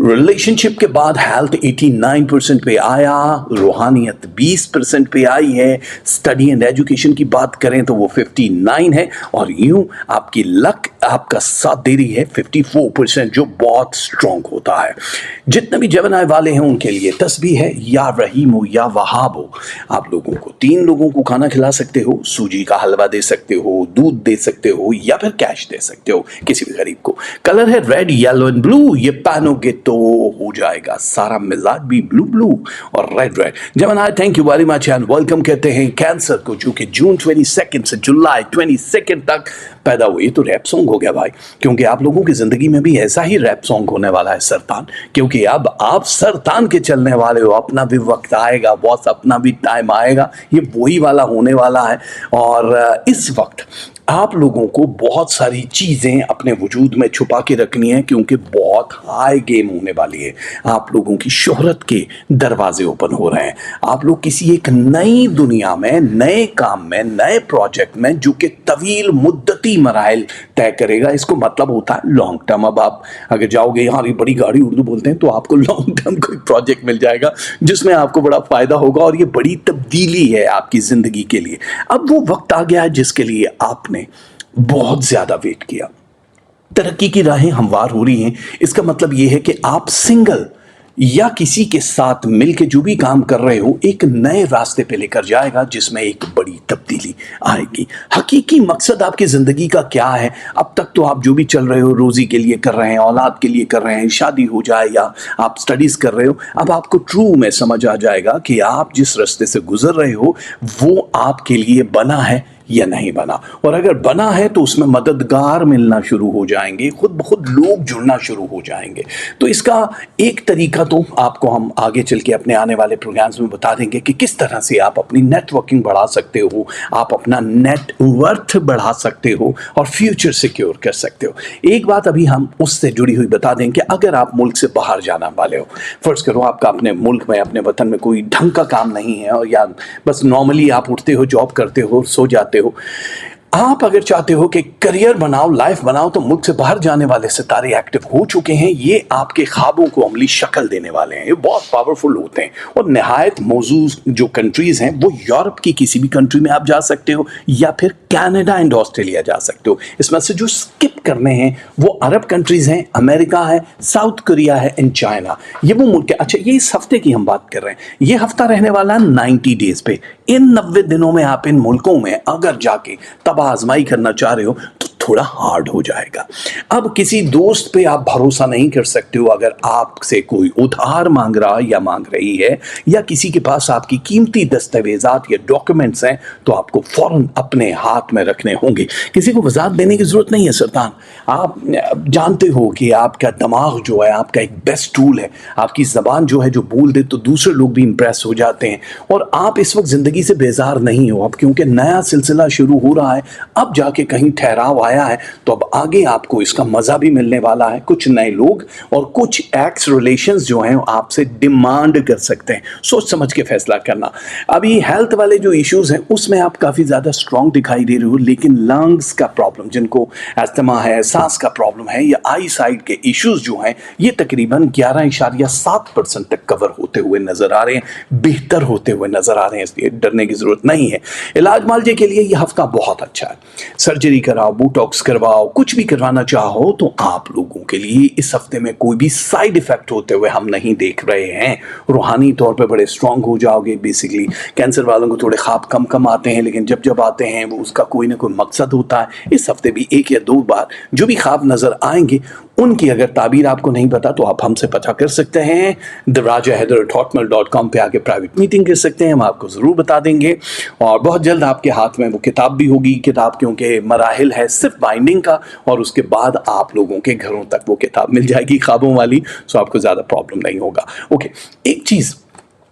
रिलेशनशिप के बाद हेल्थ 89% पे आया, रूहानियत 20% पे आई है, स्टडी एंड एजुकेशन की बात करें तो वो 59 है, और यूं आपकी लक आपका साथ दे रही है 54%, जो बहुत स्ट्रॉन्ग होता है। जितने भी जेमिनी वाले हैं उनके लिए तस्बीह है या रहीम हो या वहाब हो। आप लोगों को 3 लोगों को खाना खिला सकते हो, सूजी का हलवा दे सकते हो, दूध दे सकते हो, या फिर कैश दे सकते हो किसी भी गरीब को। कलर है रेड, येलो एंड ब्लू। ये पहनोगे तो हो जाएगा सारा मिजाज भी ब्लू ब्लू और red red. Gemini thank you very much and welcome कहते हैं कैंसर को, जो कि जून 22 से जुलाई 22 तक पैदा हुई। तो रैप सॉन्ग हो गया भाई, क्योंकि आप लोगों की जिंदगी में भी ऐसा ही रैप सॉन्ग होने वाला है सरतान, क्योंकि अब आप सरतान के चलने वाले हो। अपना भी वक्त आएगा बॉस, अपना भी टाइम आएगा, ये वही वाला होने वाला है। और इस वक्त آپ لوگوں کو بہت ساری چیزیں اپنے وجود میں چھپا کے رکھنی ہیں کیونکہ بہت ہائی گیم ہونے والی ہے. آپ لوگوں کی شہرت کے دروازے اوپن ہو رہے ہیں. آپ لوگ کسی ایک نئی دنیا میں، نئے کام میں، نئے پروجیکٹ میں جو کہ طویل مدتی مراحل طے کرے گا. اس کو مطلب ہوتا ہے لانگ ٹرم. اب آپ اگر جاؤ گے یہاں بڑی گاڑی اردو بولتے ہیں تو آپ کو لانگ ٹرم کوئی پروجیکٹ مل جائے گا جس میں آپ کو بڑا فائدہ ہوگا اور یہ بڑی تبدیلی ہے آپ کی زندگی کے لیے. اب وہ وقت آ گیا ہے جس کے لیے آپ نے بہت زیادہ ویٹ کیا. ترقی کی راہیں ہموار ہو رہی ہیں. اس کا مطلب یہ ہے کہ آپ سنگل یا کسی کے ساتھ مل کے جو بھی کام کر رہے ہو ایک نئے راستے پہ لے کر جائے گا جس میں ایک بڑی تبدیلی آئے گی. حقیقی مقصد آپ کی زندگی کا کیا ہے؟ اب تک تو آپ جو بھی چل رہے ہو روزی کے لیے کر رہے ہیں، اولاد کے لیے کر رہے ہیں، شادی ہو جائے یا آپ سٹڈیز کر رہے ہو. اب آپ کو ٹرو میں سمجھ آ جائے گا کہ آپ جس راستے سے گزر رہے ہو وہ آپ کے لیے بنا ہے یا نہیں بنا. اور اگر بنا ہے تو اس میں مددگار ملنا شروع ہو جائیں گے، خود بخود لوگ جڑنا شروع ہو جائیں گے. تو اس کا ایک طریقہ تو آپ کو ہم آگے چل کے اپنے آنے والے پروگرامز میں بتا دیں گے کہ کس طرح سے آپ اپنی نیٹ ورکنگ بڑھا سکتے ہو، آپ اپنا نیٹ ورتھ بڑھا سکتے ہو اور فیوچر سیکیور کر سکتے ہو. ایک بات ابھی ہم اس سے جڑی ہوئی بتا دیں کہ اگر آپ ملک سے باہر جانا والے ہو، فرض کرو آپ کا اپنے ملک میں، اپنے وطن میں کوئی ڈھنگ کا کام نہیں ہے اور یا بس نارملی آپ اٹھتے ہو، جاب کرتے ہو، سو جاتے ہو. آپ اگر چاہتے ہو کہ کریئر بناؤ، لائف بناؤ، تو ملک سے باہر جانے والے ستارے ایکٹیو ہو چکے ہیں. یہ آپ کے خوابوں کو عملی شکل دینے والے ہیں. یہ بہت پاورفل ہوتے ہیں اور نہایت موزوں جو کنٹریز ہیں وہ یورپ کی کسی بھی کنٹری میں آپ جا سکتے ہو یا پھر کینیڈا اینڈ آسٹریلیا جا سکتے ہو. اس میں سے جو سکپ کرنے ہیں وہ عرب کنٹریز ہیں، امریکہ ہے، ساؤتھ کوریا ہے اینڈ چائنا. یہ وہ ملک ہے. اچھا، یہ اس ہفتے کی ہم بات کر رہے ہیں. یہ ہفتہ رہنے والا 90 ڈیز پہ. ان 90 دنوں میں آپ ان ملکوں میں اگر جا کے تب آزمائی کرنا چاہ رہے ہو تو تھوڑا ہارڈ ہو جائے گا. اب کسی دوست پہ آپ بھروسہ نہیں کر سکتے ہو. اگر آپ سے کوئی ادھار مانگ رہا یا مانگ رہی ہے یا کسی کے پاس آپ کی قیمتی دستاویزات یا ڈاکیومنٹس ہیں تو آپ کو فوراً اپنے ہاتھ میں رکھنے ہوں گے. کسی کو وضاحت دینے کی ضرورت نہیں ہے سلطان. آپ جانتے ہو کہ آپ کا دماغ جو ہے آپ کا ایک بیسٹ ٹول ہے. آپ کی زبان جو ہے جو بول دے تو دوسرے لوگ بھی امپریس ہو جاتے ہیں. اور آپ اس وقت زندگی سے بیزار نہیں ہو. اب کیونکہ نیا سلسلہ شروع ہو رہا ہے، اب جا کے کہیں ٹھہراؤ آیا ہے تو اب آگے آپ کو اس کا مزہ بھی ملنے والا ہے. کچھ نئے لوگ اور کچھ ایکس ریلیشنز جو ہیں آپ سے ڈیمانڈ کر سکتے ہیں. سوچ سمجھ کے فیصلہ کرنا. ابھی ہیلتھ والے جو ایشوز ہیں اس میں آپ کافی زیادہ اسٹرانگ دکھائی دے رہے ہو، لیکن لنگز کا پرابلم، جن کو استھما ہے، سانس کا پرابلم ہے یا آئی سائٹ کے ایشوز جو ہیں، یہ تقریباً 11.7% تک کور ہوتے ہوئے نظر آ رہے ہیں، بہتر ہوتے ہوئے نظر آ رہے ہیں. اس لیے ڈرنے کی ضرورت نہیں ہے. علاج معالجے کے لیے یہ ہفتہ بہت اچھا ہے. سرجری کراؤ، بوٹاکس کرواؤ، کچھ بھی کروانا چاہو تو آپ لوگوں کے لیے اس ہفتے میں کوئی بھی سائیڈ ایفیکٹ ہوتے ہوئے ہم نہیں دیکھ رہے ہیں. روحانی طور پہ بڑے اسٹرانگ ہو جاؤ گے. بیسیکلی کینسر والوں کو تھوڑے خواب کم آتے ہیں، لیکن جب آتے ہیں وہ اس کا کوئی نہ کوئی مقصد ہوتا ہے. اس ہفتے بھی 1 یا 2 بار جو بھی خواب نظر آئیں گے ان کی اگر تعبیر آپ کو نہیں پتا تو آپ ہم سے پتہ کر سکتے ہیں. therajahyder@hotmail.com پہ آ کے پرائیویٹ میٹنگ کر سکتے ہیں. ہم آپ کو ضرور بتا دیں گے. اور بہت جلد آپ کے ہاتھ میں وہ کتاب بھی ہوگی. کتاب کیونکہ مراحل ہے صرف بائنڈنگ کا، اور اس کے بعد آپ لوگوں کے گھروں تک وہ کتاب مل جائے گی خوابوں والی. سو آپ کو زیادہ پرابلم نہیں ہوگا. اوکے، ایک چیز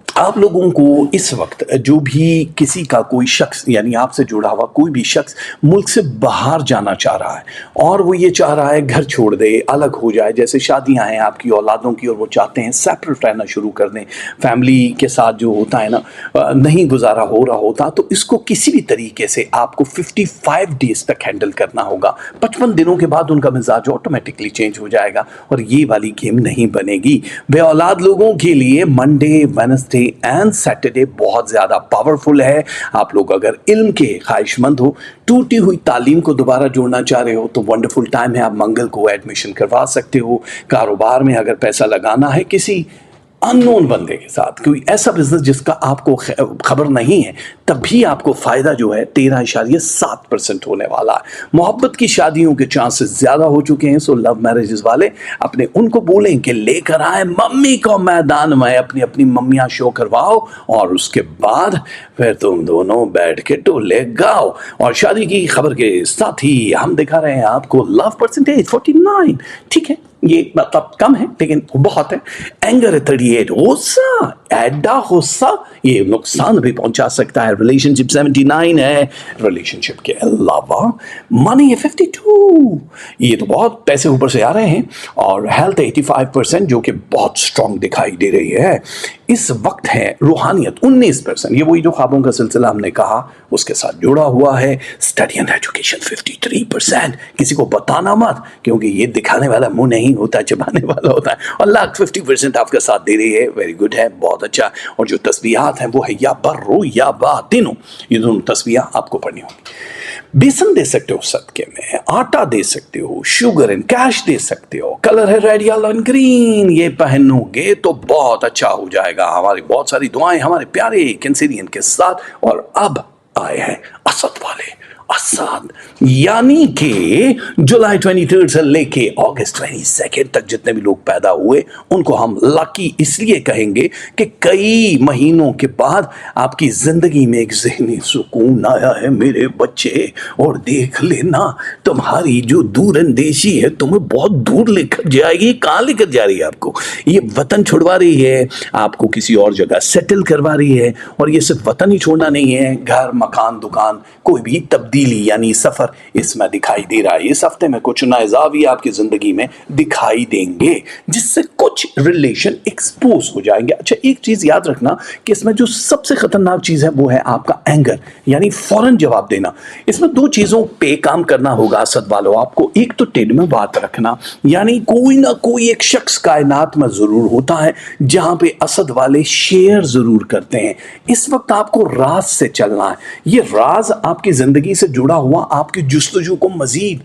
آپ لوگوں کو اس وقت جو بھی کسی کا کوئی شخص یعنی آپ سے جڑا ہوا کوئی بھی شخص ملک سے باہر جانا چاہ رہا ہے اور وہ یہ چاہ رہا ہے گھر چھوڑ دے، الگ ہو جائے، جیسے شادیاں ہیں آپ کی اولادوں کی اور وہ چاہتے ہیں سیپریٹ رہنا شروع کر دیں، فیملی کے ساتھ جو ہوتا ہے نا نہیں گزارا ہو رہا ہوتا، تو اس کو کسی بھی طریقے سے آپ کو 55 ڈیز تک ہینڈل کرنا ہوگا. 55 دنوں کے بعد ان کا مزاج آٹومیٹکلی چینج ہو جائے گا اور یہ والی گیم نہیں بنے گی. بے اولاد لوگوں کے لیے منڈے، وینسڈے اینڈ سیٹرڈے بہت زیادہ پاورفل ہے. آپ لوگ اگر علم کے خواہش مند ہو، ٹوٹی ہوئی تعلیم کو دوبارہ جوڑنا چاہ رہے ہو تو ونڈرفل ٹائم ہے. آپ منگل کو ایڈمیشن کروا سکتے ہو. کاروبار میں اگر پیسہ لگانا ہے کسی ان نون بندے کے ساتھ، کوئی ایسا بزنس جس کا آپ کو خبر نہیں ہے، تب بھی آپ کو فائدہ جو ہے 13.7% ہونے والا ہے. محبت کی شادیوں کے چانسز زیادہ ہو چکے ہیں. سو لو میرجز والے اپنے ان کو بولیں کہ لے کر آئیں ممی کو میدان میں، اپنی ممیاں شو کرواؤ اور اس کے بعد پھر تم دونوں بیٹھ کے ٹولے گاؤ. اور شادی کی خبر کے ساتھ ہی ہم دکھا رہے ہیں آپ کو لو پرسنٹیج 49. ٹھیک ہے، ये मतलब कम है लेकिन बहुत है। एंगर है 38, गुस्सा, ऐडा गुस्सा ये नुकसान भी पहुंचा सकता है। रिलेशनशिप 79 है। रिलेशनशिप के अलावा मनी है 52, ये तो बहुत पैसे ऊपर से आ रहे हैं। और हेल्थ 85% जो कि बहुत स्ट्रांग दिखाई दे रही है। इस वक्त है रूहानियत 19%, ये वही जो ख्वाबों का सिलसिला हमने कहा उसके साथ जुड़ा हुआ है। स्टडी एंड एजुकेशन 53%, किसी को बताना मत क्योंकि ये दिखाने वाला मुंह नहीं होता, चबाने वाला होता है। और लाख 50% आपका साथ दे रही है, वेरी गुड है, बहुत अच्छा। और जो तस्बीहात हैं वो है या बर्रो या बा, तीनों ये दोनों तस्बीहात आपको पढ़नी होगी। बेसन दे सकते हो सदके में, आटा दे सकते हो, शुगर एंड कैश दे सकते हो। कलर है रेड येलो एंड ग्रीन, ये पहनोगे तो बहुत अच्छा हो जाएगा। हमारी बहुत सारी दुआएं हमारे प्यारे कैंसेरियन के साथ। और अब आए हैं असद वाले, असद यानी कि जुलाई 23 से लेके अगस्त 22 तक जितने भी लोग पैदा हुए उनको हम लकी इसलिए कहेंगे कि कई महीनों के बाद आपकी जिंदगी में एक ज़हनी सुकून आया है मेरे बच्चे। और देख लेना तुम्हारी जो दूर अंदेशी है तुम्हें बहुत दूर लेकर जाएगी। कहाँ लेकर जा रही है आपको? ये वतन छुड़वा रही है, आपको किसी और जगह सेटल करवा रही है। और ये सिर्फ वतन ही छोड़ना नहीं है, घर मकान दुकान कोई भी तब्दीली यानी सफर इसमें दिखाई दे रहा है। इस हफ्ते में कुछ नए ज़ाविये आपकी जिंदगी में दिखाई देंगे जिससे कुछ रिलेशन एक्सपोज हो जाएंगे। अच्छा, एक चीज याद रखना कि इसमें जो सबसे खतरनाक चीज है वो है आपका एंगर यानी फौरन जवाब देना। इसमें दो चीजों पे काम करना होगा असद वालों आपको। एक तो टेढ़ में बात रखना, यानी कोई ना कोई एक शख्स कायनात में जरूर होता है जहां पे असद वाले शेयर जरूर करते हैं। इस वक्त आपको राज से चलना है। ये राज आपकी जिंदगी से जुड़ा हुआ आपकी जुस्तजू को मजीद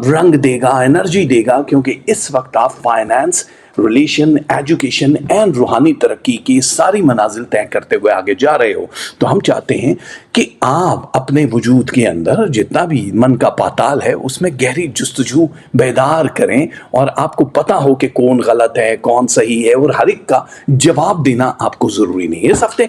रंग देगा, एनर्जी देगा, क्योंकि इस वक्त आप फाइनेंस, रिलेशन, एजुकेशन एंड रूहानी तरक्की की सारी मनाजिल तय करते हुए आगे जा रहे हो। तो हम चाहते हैं कि आप अपने वजूद के अंदर जितना भी मन का पाताल है उसमें गहरी जुस्तजू बेदार करें और आपको पता हो कि कौन गलत है कौन सही है और हर एक का जवाब देना आपको ज़रूरी नहीं है। इस हफ्ते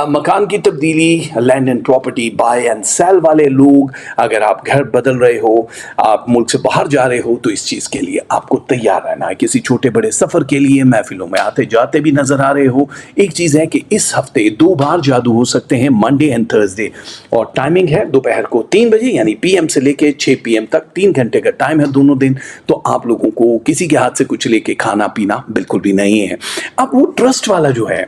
मकान की तब्दीली, land and property, buy and sale वाले लोग, अगर आप घर बदल रहे हो, आप मुल्क से बाहर जा रहे हो, तो इस चीज़ के लिए आपको तैयार रहना है। किसी छोटे बड़े सफ़र के लिए महफिलों में आते जाते भी नजर आ रहे हो। एक चीज़ है कि इस हफ्ते 2 बार जादू हो सकते हैं, मंडे एंड थर्सडे। और टाइमिंग है दोपहर को 3 बजे यानी PM से लेके 6 PM तक, 3 घंटे का टाइम है दोनों दिन। तो आप लोगों को किसी के हाथ से कुछ लेके खाना पीना बिल्कुल भी नहीं है। अब वो ट्रस्ट वाला जो है,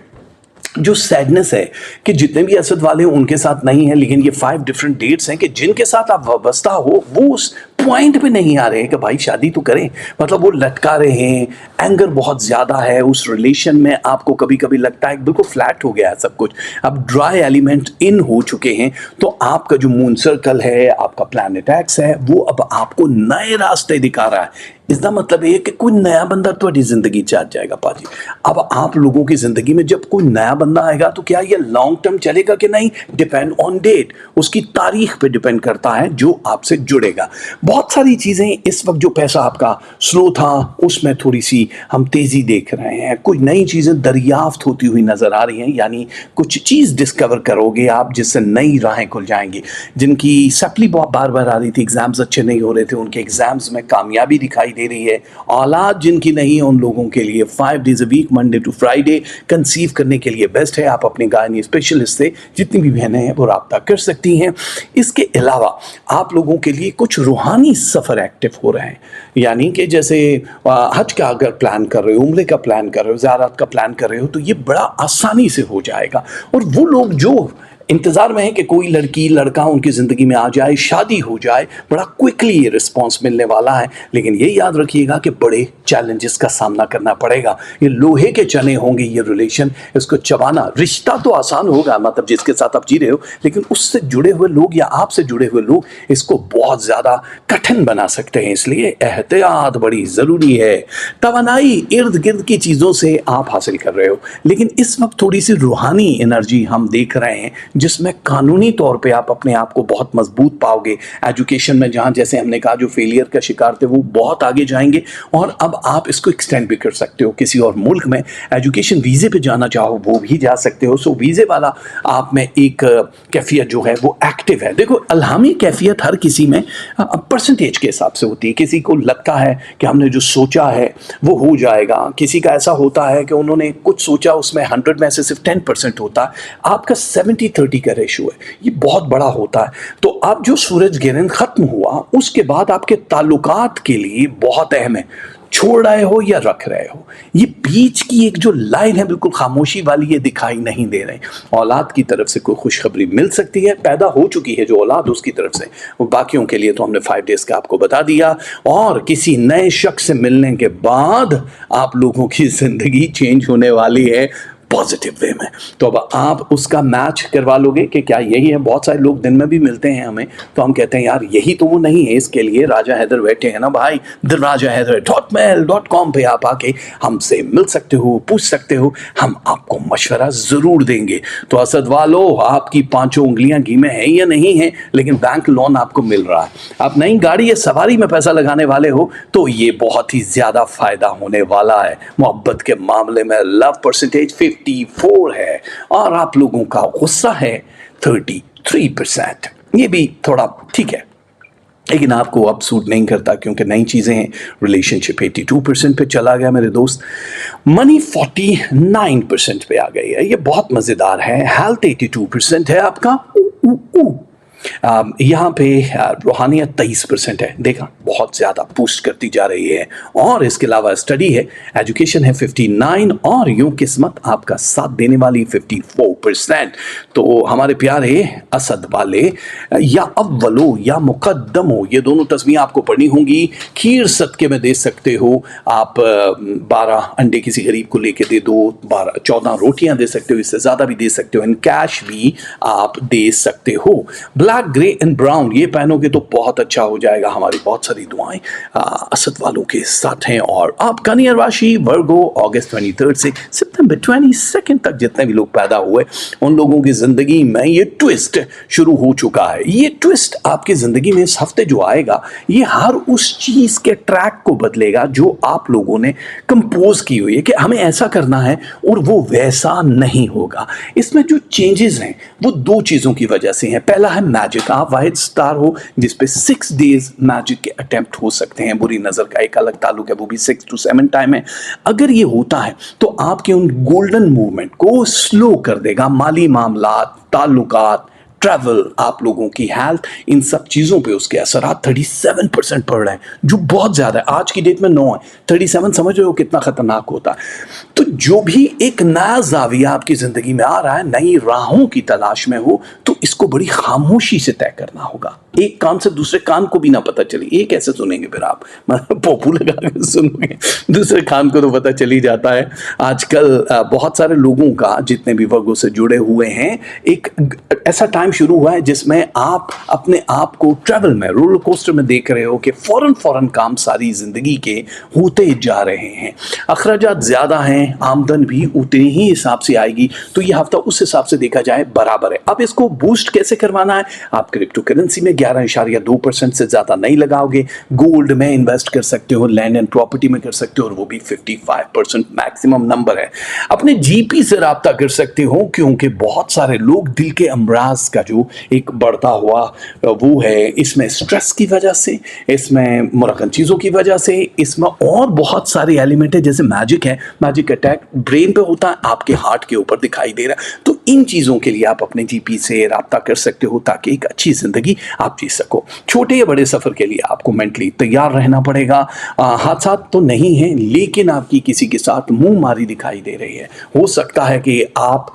जो सैडनेस है कि जितने भी असद वाले हैं उनके साथ नहीं है, लेकिन ये 5 डिफरेंट डेट्स हैं कि जिनके साथ आप वाबस्ता हो वो उस पॉइंट पे नहीं आ रहे हैं कि भाई शादी तो करें। मतलब वो लटका रहे हैं, एंगर बहुत ज़्यादा है उस रिलेशन में। आपको कभी कभी लगता है बिल्कुल फ्लैट हो गया है सब कुछ, अब ड्राई एलिमेंट इन हो चुके हैं। तो आपका जो मून सर्कल है, आपका प्लैनेट एक्स है, वो अब आपको नए रास्ते दिखा रहा है। इसका मतलब ये कि कोई नया बंदा तुम्हारी जिंदगी चाह जाएगा पाजी। अब आप लोगों की जिंदगी में जब कोई नया बंदा आएगा तो क्या ये लॉन्ग टर्म चलेगा कि नहीं, डिपेंड ऑन डेट, उसकी तारीख पे डिपेंड करता है जो आपसे जुड़ेगा। बहुत सारी चीजें इस वक्त, जो पैसा आपका स्लो था उसमें थोड़ी सी हम तेजी देख रहे हैं, कुछ नई चीजें दरियाफ्त होती हुई नजर आ रही हैं, यानी कुछ चीज डिस्कवर करोगे आप जिससे नई राहें खुल जाएंगी। जिनकी सप्ली बार बार आ रही थी, एग्जाम्स अच्छे नहीं हो रहे थे, उनके एग्जाम्स में कामयाबी दिखाई दे रही है। औलाद जिनकी नहीं है उन लोगों के लिए 5 days a week, Monday to Friday conceive करने के लिए बेस्ट है। आप अपने गायनी स्पेशलिस्ट से जितनी भी बहनें हैं वो राब्ता कर सकती हैं। इसके अलावा आप लोगों के लिए कुछ रूहानी सफ़र एक्टिव हो रहे हैं, यानी कि जैसे हज का अगर प्लान कर रहे हो, उम्रे का प्लान कर रहे हो, ज़ियारत का प्लान कर रहे हो, तो ये बड़ा आसानी से हो जाएगा। और वो लोग जो इंतज़ार में है कि कोई लड़की लड़का उनकी ज़िंदगी में आ जाए, शादी हो जाए, बड़ा क्विकली ये रिस्पॉन्स मिलने वाला है। लेकिन ये याद रखिएगा कि बड़े चैलेंजेस का सामना करना पड़ेगा। ये लोहे के चने होंगे ये रिलेशन, इसको चबाना। रिश्ता तो आसान होगा, मतलब जिसके साथ आप जी रहे हो, लेकिन उससे जुड़े हुए लोग या आपसे जुड़े हुए लोग इसको बहुत ज़्यादा कठिन बना सकते हैं। इसलिए एहतियात बड़ी ज़रूरी है। तवानाई इर्द गिर्द की चीज़ों से आप हासिल कर रहे हो, लेकिन इस वक्त थोड़ी सी रूहानी एनर्जी हम देख रहे हैं जिसमें कानूनी तौर पे आप अपने आप को बहुत मजबूत पाओगे। एजुकेशन में जहाँ जैसे हमने कहा जो फेलियर का शिकार थे वो बहुत आगे जाएंगे, और अब आप इसको एक्सटेंड भी कर सकते हो। किसी और मुल्क में एजुकेशन वीज़े पे जाना चाहो वो भी जा सकते हो। सो वीज़े वाला आप में एक कैफियत जो है वो एक्टिव है। देखो अल्हामी कैफियत हर किसी में परसेंटेज के हिसाब से होती है। किसी को लगता है कि हमने जो सोचा है वो हो जाएगा, किसी का ऐसा होता है कि उन्होंने कुछ सोचा उसमें 100 में से सिर्फ 10% होता है। आपका 70-30 का रेशो है, ये बहुत बड़ा होता है। तो अब जो सूरज ग्रहण खत्म हुआ उसके बाद आपके ताल्लुकात के लिए बहुत अहम है, छोड़ रहे हो या रख रहे हो। ये बीच की एक जो लाइन है बिल्कुल खामोशी वाली, ये दिखाई नहीं दे रही। औलाद की तरफ से कोई खुशखबरी मिल सकती है, पैदा हो चुकी है जो औलाद उसकी तरफ से, वो बाकियों के लिए तो हमने 5 डेज का आपको बता दिया। और किसी नए शख्स से मिलने के बाद आप लोगों की जिंदगी चेंज होने वाली है पॉजिटिव वे में। तो अब आप उसका मैच करवा लोगे कि क्या यही है। बहुत सारे लोग दिन में भी मिलते हैं हमें, तो हम कहते हैं यार यही तो वो नहीं है। इसके लिए राजा हैदर बैठे हैं ना भाई, theRajaHaider.mail.com पे आप आके हमसे मिल सकते हो, पूछ सकते हो, हम आपको मशवरा ज़रूर देंगे। तो असद वालो, आपकी 5 उंगलियां घी में है या नहीं है, लेकिन बैंक लोन आपको मिल रहा है। आप नई गाड़ी या सवारी में पैसा लगाने वाले हो तो ये बहुत ही ज़्यादा फ़ायदा होने वाला है। मोहब्बत के मामले में लव परसेंटेज 54 है और आप लोगों का गुस्सा है 33%। ये भी थोड़ा ठीक है, लेकिन आपको अब सूट नहीं करता क्योंकि नई चीज़ें हैं। रिलेशनशिप 82% पे चला गया मेरे दोस्त, मनी 49% पे आ गई है, ये बहुत मज़ेदार है। हेल्थ 82% है आपका। यहाँ पे रूहानियत 23% है, देखा बहुत ज़्यादा बूस्ट करती जा रही है। और इसके अलावा स्टडी है, एजुकेशन है 59, और यूँ किस्मत आपका साथ देने वाली 54%। तो हमारे प्यारे असद वाले, या अव्वलो या मुकद्दमो, ये दोनों तस्वीरें आपको पढ़नी होंगी। खीर सदके में दे सकते हो आप, 12 अंडे किसी गरीब को लेके दे दो, 14 रोटियां दे सकते हो, इससे ज़्यादा भी दे सकते हो, इन कैश भी आप दे सकते हो। ब्लैक, ग्रे एंड ब्राउन ये पहनोगे तो बहुत अच्छा हो जाएगा। हमारी बहुत सारी दुआएं असद वालों के साथ हैं। और आप कन्या राशि वर्गो, अगस्त 23 से सितंबर 22 तक जितने भी लोग पैदा हुए उन लोगों की जिंदगी में ये ट्विस्ट शुरू हो चुका है। ये ट्विस्ट आपकी जिंदगी में इस हफ्ते जो आएगा, ये हर उस चीज के ट्रैक को बदलेगा जो आप लोगों ने कंपोज की हुई है कि हमें ऐसा करना है, और वो वैसा नहीं होगा। इसमें जो चेंजेस हैं वो 2 चीजों की वजह से हैं। पहला है मैजिक, आप वाहिद स्टार हो जिसपे 6 डेज मैजिक के अटेम्प्ट हो सकते हैं। बुरी नजर का एक अलग ताल्लुक है, वो भी 6 to 7 टाइम है। अगर ये होता है तो आपके उन गोल्डन मूवमेंट को स्लो कर देगा। माली मामलात, ताल्लुकात, ट्रैवल, आप लोगों की हेल्थ, इन सब चीज़ों पे उसके असरात 37% पड़ रहे हैं, जो बहुत ज़्यादा है। आज की डेट में 9 है, 37 समझ रहे हो कितना खतरनाक होता है। तो जो भी एक नया जाविया आपकी ज़िंदगी में आ रहा है, नई राहों की तलाश में हो, तो इसको बड़ी खामोशी से तय करना होगा। एक कान से दूसरे कान को भी ना पता चले। ये कैसे सुनेंगे फिर आप, मतलब पोपू लगा के सुनोगे, दूसरे कान को तो पता चल ही जाता है। आजकल बहुत सारे लोगों का, जितने भी वर्गों से जुड़े हुए हैं, एक ऐसा टाइम शुरू हुआ है जिसमें आप अपने आप को ट्रैवल में, रोलर कोस्टर में देख रहे हो कि फौरन काम सारी जिंदगी के होते जा रहे हैं। अखराजात ज़्यादा हैं, आमदन भी उतनी ही हिसाब से आएगी। तो ये हफ्ता उस हिसाब से देखा जाए बराबर है। अब इसको बूस्ट कैसे करवाना है? आप क्रिप्टो करेंसी में 11.2% से ज़्यादा नहीं लगाओगे। गोल्ड में इन्वेस्ट कर सकते हो, लैंड एंड प्रॉपर्टी में कर सकते हो, और वो भी 55% मैक्सिमम नंबर है। अपने जीपी से राब्ता कर सकते हो, क्योंकि बहुत सारे लोग दिल के अमराज का जो एक बढ़ता हुआ वो है, इसमें स्ट्रेस की वजह से, इसमें मुरक्कन चीज़ों की वजह से, इसमें और बहुत सारे एलिमेंट है। जैसे मैजिक है, मैजिक अटैक ब्रेन पे होता है, आपके हार्ट के ऊपर दिखाई दे रहा है। तो इन चीज़ों के लिए आप अपने जीपी से राब्ता कर सकते हो ताकि एक अच्छी ज़िंदगी आप जी सको। छोटे या बड़े सफ़र के लिए आपको मेंटली तैयार रहना पड़ेगा। हादसात तो नहीं है, लेकिन आपकी किसी के साथ मुंह मारी दिखाई दे रही है। हो सकता है कि आप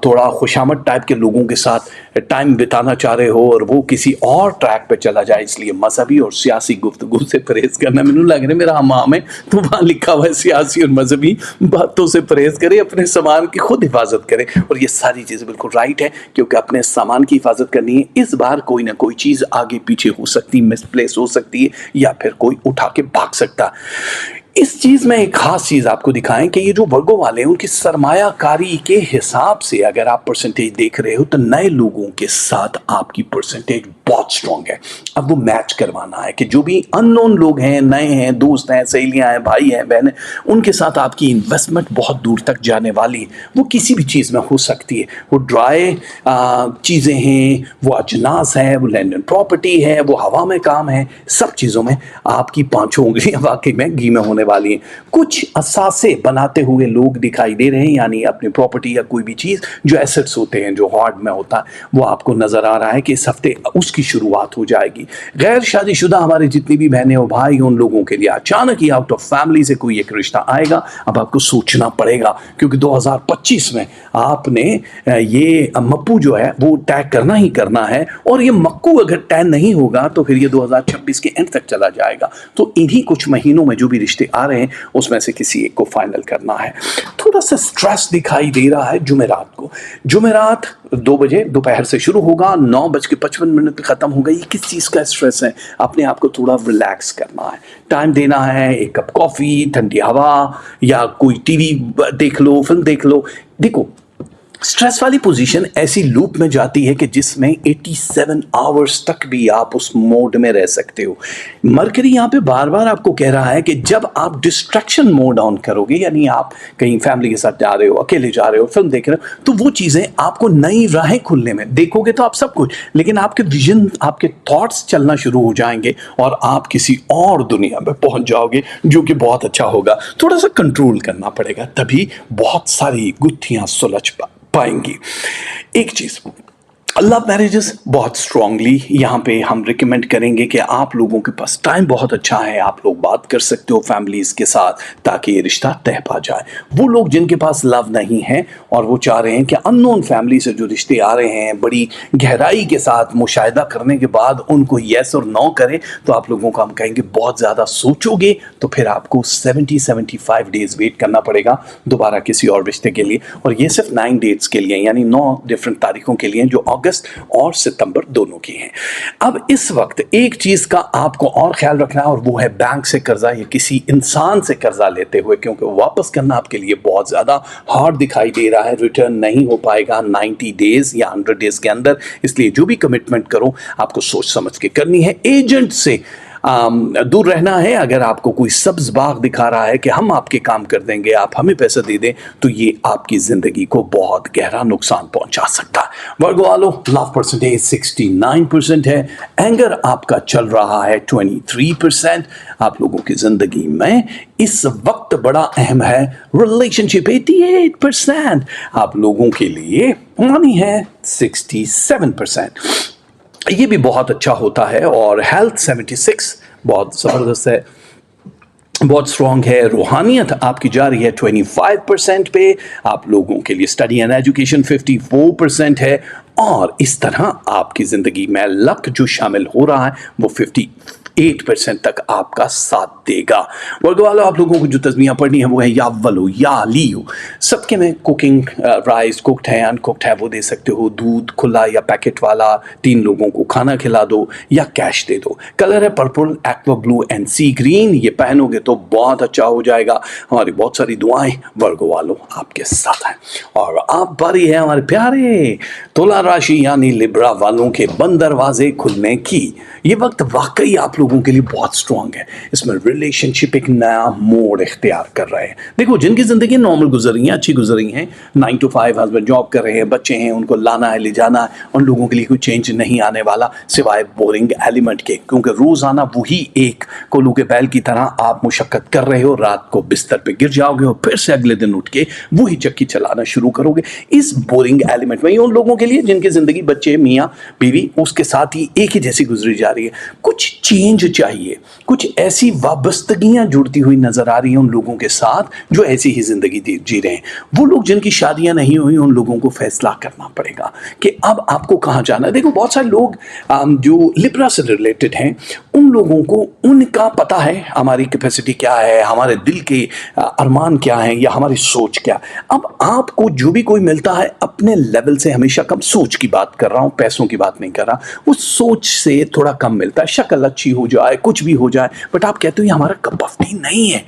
थोड़ा खुशामद टाइप के लोगों के साथ टाइम बिताना चाह रहे हो और वो किसी और ट्रैक पे चला जाए, इसलिए मजहबी और सियासी गुफ्तगू से परहेज करना। मैंने लग रहा है मेरा हमाम है तो वहाँ लिखा हुआ है सियासी और मजहबी बातों से परहेज करें, अपने सामान की खुद हिफाजत करें। और ये सारी चीज़ें बिल्कुल राइट है, क्योंकि अपने सामान की हिफाजत करनी है। इस बार कोई ना कोई चीज़ आगे पीछे हो सकती है, मिसप्लेस हो सकती है, या फिर कोई उठा के भाग सकता है। इस चीज़ में एक खास चीज़ आपको दिखाएं कि ये जो वर्गो वाले हैं उनकी सरमाया कारी के हिसाब से अगर आप परसेंटेज देख रहे हो तो नए लोगों के साथ आपकी परसेंटेज बहुत स्ट्रांग है। अब वो मैच करवाना है कि जो भी अननोन लोग हैं, नए हैं, दोस्त हैं, सहेलियां हैं, भाई हैं, बहन हैं, उनके साथ आपकी इन्वेस्टमेंट बहुत दूर तक जाने वाली है। वो किसी भी चीज़ में हो सकती है, वो ड्राई चीज़ें हैं, वो अजनास है, वो लैंड एंड प्रॉपर्टी है, वो हवा में काम है, सब चीज़ों में आपकी पांचों उंगलियां वाकई में घी में होने वाली हैं। कुछ असासे बनाते हुए लोग दिखाई दे रहे हैं, यानी अपनी प्रॉपर्टी या कोई भी चीज़ जो एसेट्स होते हैं, जो हार्ड में होता है, वो आपको नज़र आ रहा है कि इस हफ्ते उसकी शुरुआत हो जाएगी। गैर शादीशुदा हमारे जितनी भी बहनें और भाई, उन लोगों के लिए अचानक ही आउट ऑफ फैमिली से कोई एक रिश्ता आएगा। अब आपको सोचना पड़ेगा, क्योंकि 2025 में आपने ये मप्पू जो है वो टैग करना ही करना है, और ये मक्कू अगर टैग नहीं होगा तो फिर ये 2026 के एंड तक चला जाएगा। तो इन्हीं कुछ महीनों में जो भी रिश्ते आ रहे हैं उसमें से किसी एक को फाइनल करना है। थोड़ा सा स्ट्रेस दिखाई दे रहा है जुमेरात को। जुमेरात 2 बजे दोपहर से शुरू होगा, 9:55 पे खत्म होगा। ये किस चीज़ का स्ट्रेस है? अपने आप को थोड़ा रिलैक्स करना है, टाइम देना है, एक कप कॉफ़ी, ठंडी हवा, या कोई टीवी देख लो, फिल्म देख लो। देखो, स्ट्रेस वाली पोजीशन ऐसी लूप में जाती है कि जिसमें 87 आवर्स तक भी आप उस मोड में रह सकते हो। मरकरी यहाँ पे बार बार आपको कह रहा है कि जब आप डिस्ट्रैक्शन मोड ऑन करोगे, यानी आप कहीं फैमिली के साथ जा रहे हो, अकेले जा रहे हो, फिल्म देख रहे हो, तो वो चीज़ें आपको नई राहें खुलने में देखोगे तो आप सब कुछ, लेकिन आपके विजन, आपके थॉट्स चलना शुरू हो जाएंगे और आप किसी और दुनिया में पहुंच जाओगे, जो कि बहुत अच्छा होगा। थोड़ा सा कंट्रोल करना पड़ेगा, तभी बहुत सारी गुत्थियां सुलझ पाएंगी। एक चीज, लव मैरिजेस बहुत स्ट्रांगली यहाँ पे हम रिकमेंड करेंगे कि आप लोगों के पास टाइम बहुत अच्छा है, आप लोग बात कर सकते हो फैमिलीज के साथ, ताकि ये रिश्ता तय पा जाए। वो लोग जिनके पास लव नहीं है और वो चाह रहे हैं कि अननोन फैमिली से जो रिश्ते आ रहे हैं बड़ी गहराई के साथ मुशाहिदा करने के बाद उनको येस और नो करें, तो आप लोगों को हम कहेंगे बहुत ज़्यादा सोचोगे तो फिर आपको 75 डेज वेट करना पड़ेगा दोबारा किसी और रिश्ते के लिए। और ये सिर्फ 9 डेट्स के लिए, यानी 9 डिफरेंट तारीखों के लिए, जो अगस्त और सितंबर दोनों की हैं। अब इस वक्त एक चीज का आपको और ख्याल रखना है, और वो है बैंक से कर्जा या किसी इंसान से कर्जा लेते हुए, क्योंकि वापस करना आपके लिए बहुत ज्यादा हार्ड दिखाई दे रहा है, रिटर्न नहीं हो पाएगा 90 डेज या 100 डेज के अंदर। इसलिए जो भी कमिटमेंट करो आपको सोच समझ के करनी है। एजेंट से दूर रहना है। अगर आपको कोई सब्ज बाग दिखा रहा है कि हम आपके काम कर देंगे, आप हमें पैसा दे दें, तो ये आपकी जिंदगी को बहुत गहरा नुकसान पहुंचा सकता है। वर्गो वालों, लव परसेंटेज 69% है, एंगर आपका चल रहा है 23%। आप लोगों की जिंदगी में इस वक्त बड़ा अहम है रिलेशनशिप 88%। आप लोगों के लिए मनी है 67%। ये भी बहुत अच्छा होता है। और हेल्थ 76 बहुत ज़बरदस्त है, बहुत स्ट्रॉन्ग है। रूहानियत आपकी जा रही है 25% पे। आप लोगों के लिए स्टडी एंड एजुकेशन 54% है। और इस तरह आपकी ज़िंदगी में लक जो शामिल हो रहा है वो 58% तक आपका साथ देगा। वर्ग वालों, आप लोगों को जो तस्वीरें पढ़नी है वो है या वलो या लियो। सबके में कुकिंग, राइस कुक्ड है, अनकुक्ड है, वो दे सकते हो। दूध खुला या पैकेट वाला, 3 लोगों को खाना खिला दो या कैश दे दो। कलर है purple, aqua blue and sea green. ये पहनोगे तो बहुत अच्छा हो जाएगा। हमारी बहुत सारी दुआएं वर्ग वालों आपके साथ हैं। और आप बारी है हमारे प्यारे तुला राशि यानी लिब्रा वालों के बंद दरवाजे खुलने की। ये वक्त वाकई आप लोगों के लिए बहुत स्ट्रांग है। इसमें रिलेशनशिप एक नया मोड़ इख्तियार कर रहे हैं। देखो, जिनकी जिंदगी नॉर्मल गुजर रही है, अच्छी गुजर रही है, 9 to 5 हस्बैंड जॉब कर रहे हैं, बच्चे हैं, उनको लाना है, ले जाना है, उन लोगों के लिए कोई चेंज नहीं आने वाला सिवाय बोरिंग एलिमेंट के, क्योंकि रोजाना वही एक कोल्हू के बैल की तरह आप मुशक्कत कर रहे हो। रात को बिस्तर पे गिर जाओगे और फिर से अगले दिन उठ के वही चक्की चलाना शुरू करोगे। इस बोरिंग एलिमेंट में उन लोगों के लिए जिनकी जिंदगी बच्चे, मियाँ बीवी, उसके साथ ही एक ही जैसी गुजरी जा रही है, कुछ चेंज चाहिए, कुछ ऐसी वाबस्तगियां जुड़ती हुई नजर आ रही हैं उन लोगों के साथ जो ऐसी ही जिंदगी जी रहे हैं। वो लोग जिनकी शादियां नहीं हुई, उन लोगों को फैसला करना पड़ेगा कि अब आपको कहां जाना है। देखो, बहुत सारे लोग जो लिब्रा से रिलेटेड हैं, उन लोगों को उनका पता है हमारी कैपेसिटी क्या है, हमारे दिल के अरमान क्या है, या हमारी सोच क्या। अब आपको जो भी कोई मिलता है अपने लेवल से, हमेशा कम सोच की बात कर रहा हूं, पैसों की बात नहीं कर रहा, उस सोच से थोड़ा कम मिलता है। शक्ल अच्छी हो जाए, कुछ भी हो जाए, बट आप कहते हो ये हमारा कप ऑफ टी नहीं है।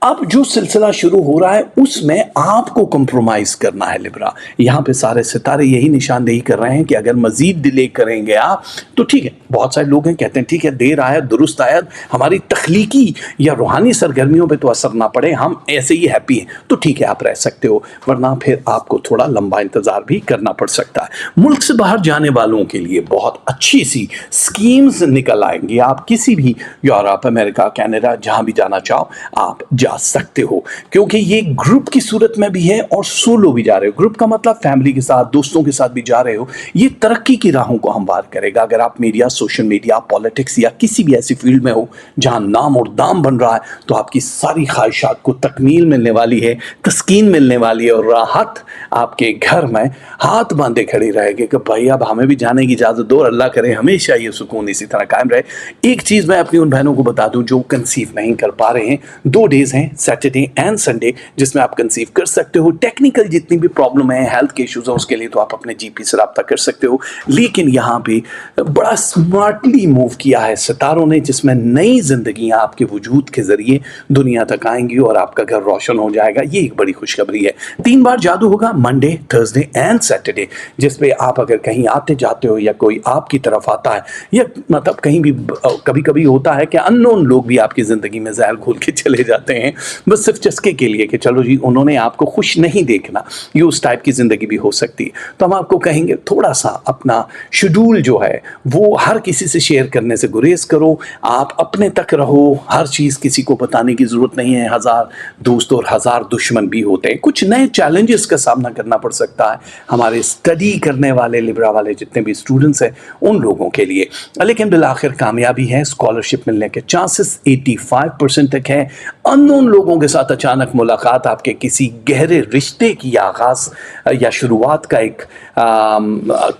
अब जो सिलसिला शुरू हो रहा है उसमें आपको कंप्रोमाइज करना है लिब्रा। यहाँ पे सारे सितारे यही निशानदेही कर रहे हैं कि अगर मजीद डिले करेंगे आप तो ठीक है। बहुत सारे लोग हैं कहते हैं ठीक है, देर आयत दुरुस्त आयत, हमारी तख्लीकी या रूहानी सरगर्मियों पे तो असर ना पड़े, हम ऐसे ही हैप्पी हैं, तो ठीक है आप रह सकते हो, वरना फिर आपको थोड़ा लंबा इंतजार भी करना पड़ सकता है। मुल्क से बाहर जाने वालों के लिए बहुत अच्छी सी स्कीम्स निकल आएंगी। आप किसी भी यूरोप, अमेरिका, कनाडा, जहां भी जाना चाहो आप जा सकते हो, क्योंकि ये ग्रुप की सूरत में भी है और सोलो भी जा रहे हो। ग्रुप का मतलब फैमिली के साथ, दोस्तों के साथ भी जा रहे हो। ये तरक्की की राहों को हमवार करेगा। अगर आप मीडिया, सोशल मीडिया, पॉलिटिक्स या किसी भी ऐसी फील्ड में हो जहां नाम और दाम बन रहा है, तो आपकी सारी ख्वाहिशात को तकमील मिलने वाली है, तस्कीन मिलने वाली है और राहत आपके घर में हाथ बांधे खड़ी रहेगी कि भाई अब हमें भी जाने की इजाज़त दो, अल्लाह करे हमेशा ये सुकून इसी तरह कायम रहे। एक चीज़ मैं अपनी उन बहनों को बता दूं जो कंसीव नहीं कर पा रहे हैं, 2 डेज़ हैं, सैटरडे एंड संडे, जिसमें आप कंसीव कर सकते हो। टेक्निकल जितनी भी प्रॉब्लम है, हेल्थ के इश्यूज है, उसके लिए तो आप अपने जीपी से रब्ता कर सकते हो। लेकिन यहाँ पे बड़ा स्मार्टली मूव किया है सितारों ने, जिसमें नई जिंदगियाँ आपके वजूद के जरिए दुनिया तक आएंगी और आपका घर रोशन हो जाएगा। ये एक बड़ी खुशखबरी है। 3 बार जादू होगा, मंडे, थर्सडे एंड सैटरडे, जिसपे आप अगर कहीं आते जाते हो या कोई आपकी तरफ आता है या मतलब कहीं भी कभी कभी होता है कि अननोन लोग भी आपकी ज़िंदगी में जहर घोल के चले जाते हैं, बस सिर्फ चस्के के लिए कि चलो जी उन्होंने आपको खुश नहीं देखना। ये उस टाइप की ज़िंदगी भी हो सकती है। तो हम आपको कहेंगे थोड़ा सा अपना शेड्यूल जो है वो हर किसी से शेयर करने से गुरेज करो। आप अपने तक रहो, हर चीज़ किसी को बताने की ज़रूरत नहीं है। 1000 दोस्त और 1000 दुश्मन भी होते हैं। कुछ नए चैलेंजेस का सामना करना पड़ सकता है हमारे स्टडी करने वाले लिब्रा वाले जितने भी स्टूडेंट्स हैं उन लोगों के लिए, लेकिन बिलाखिर कामयाबी है। स्कॉलरशिप मिलने के चांसेस 85% तक है। अननोन लोगों के साथ अचानक मुलाकात आपके किसी गहरे रिश्ते की आगाज या शुरुआत का एक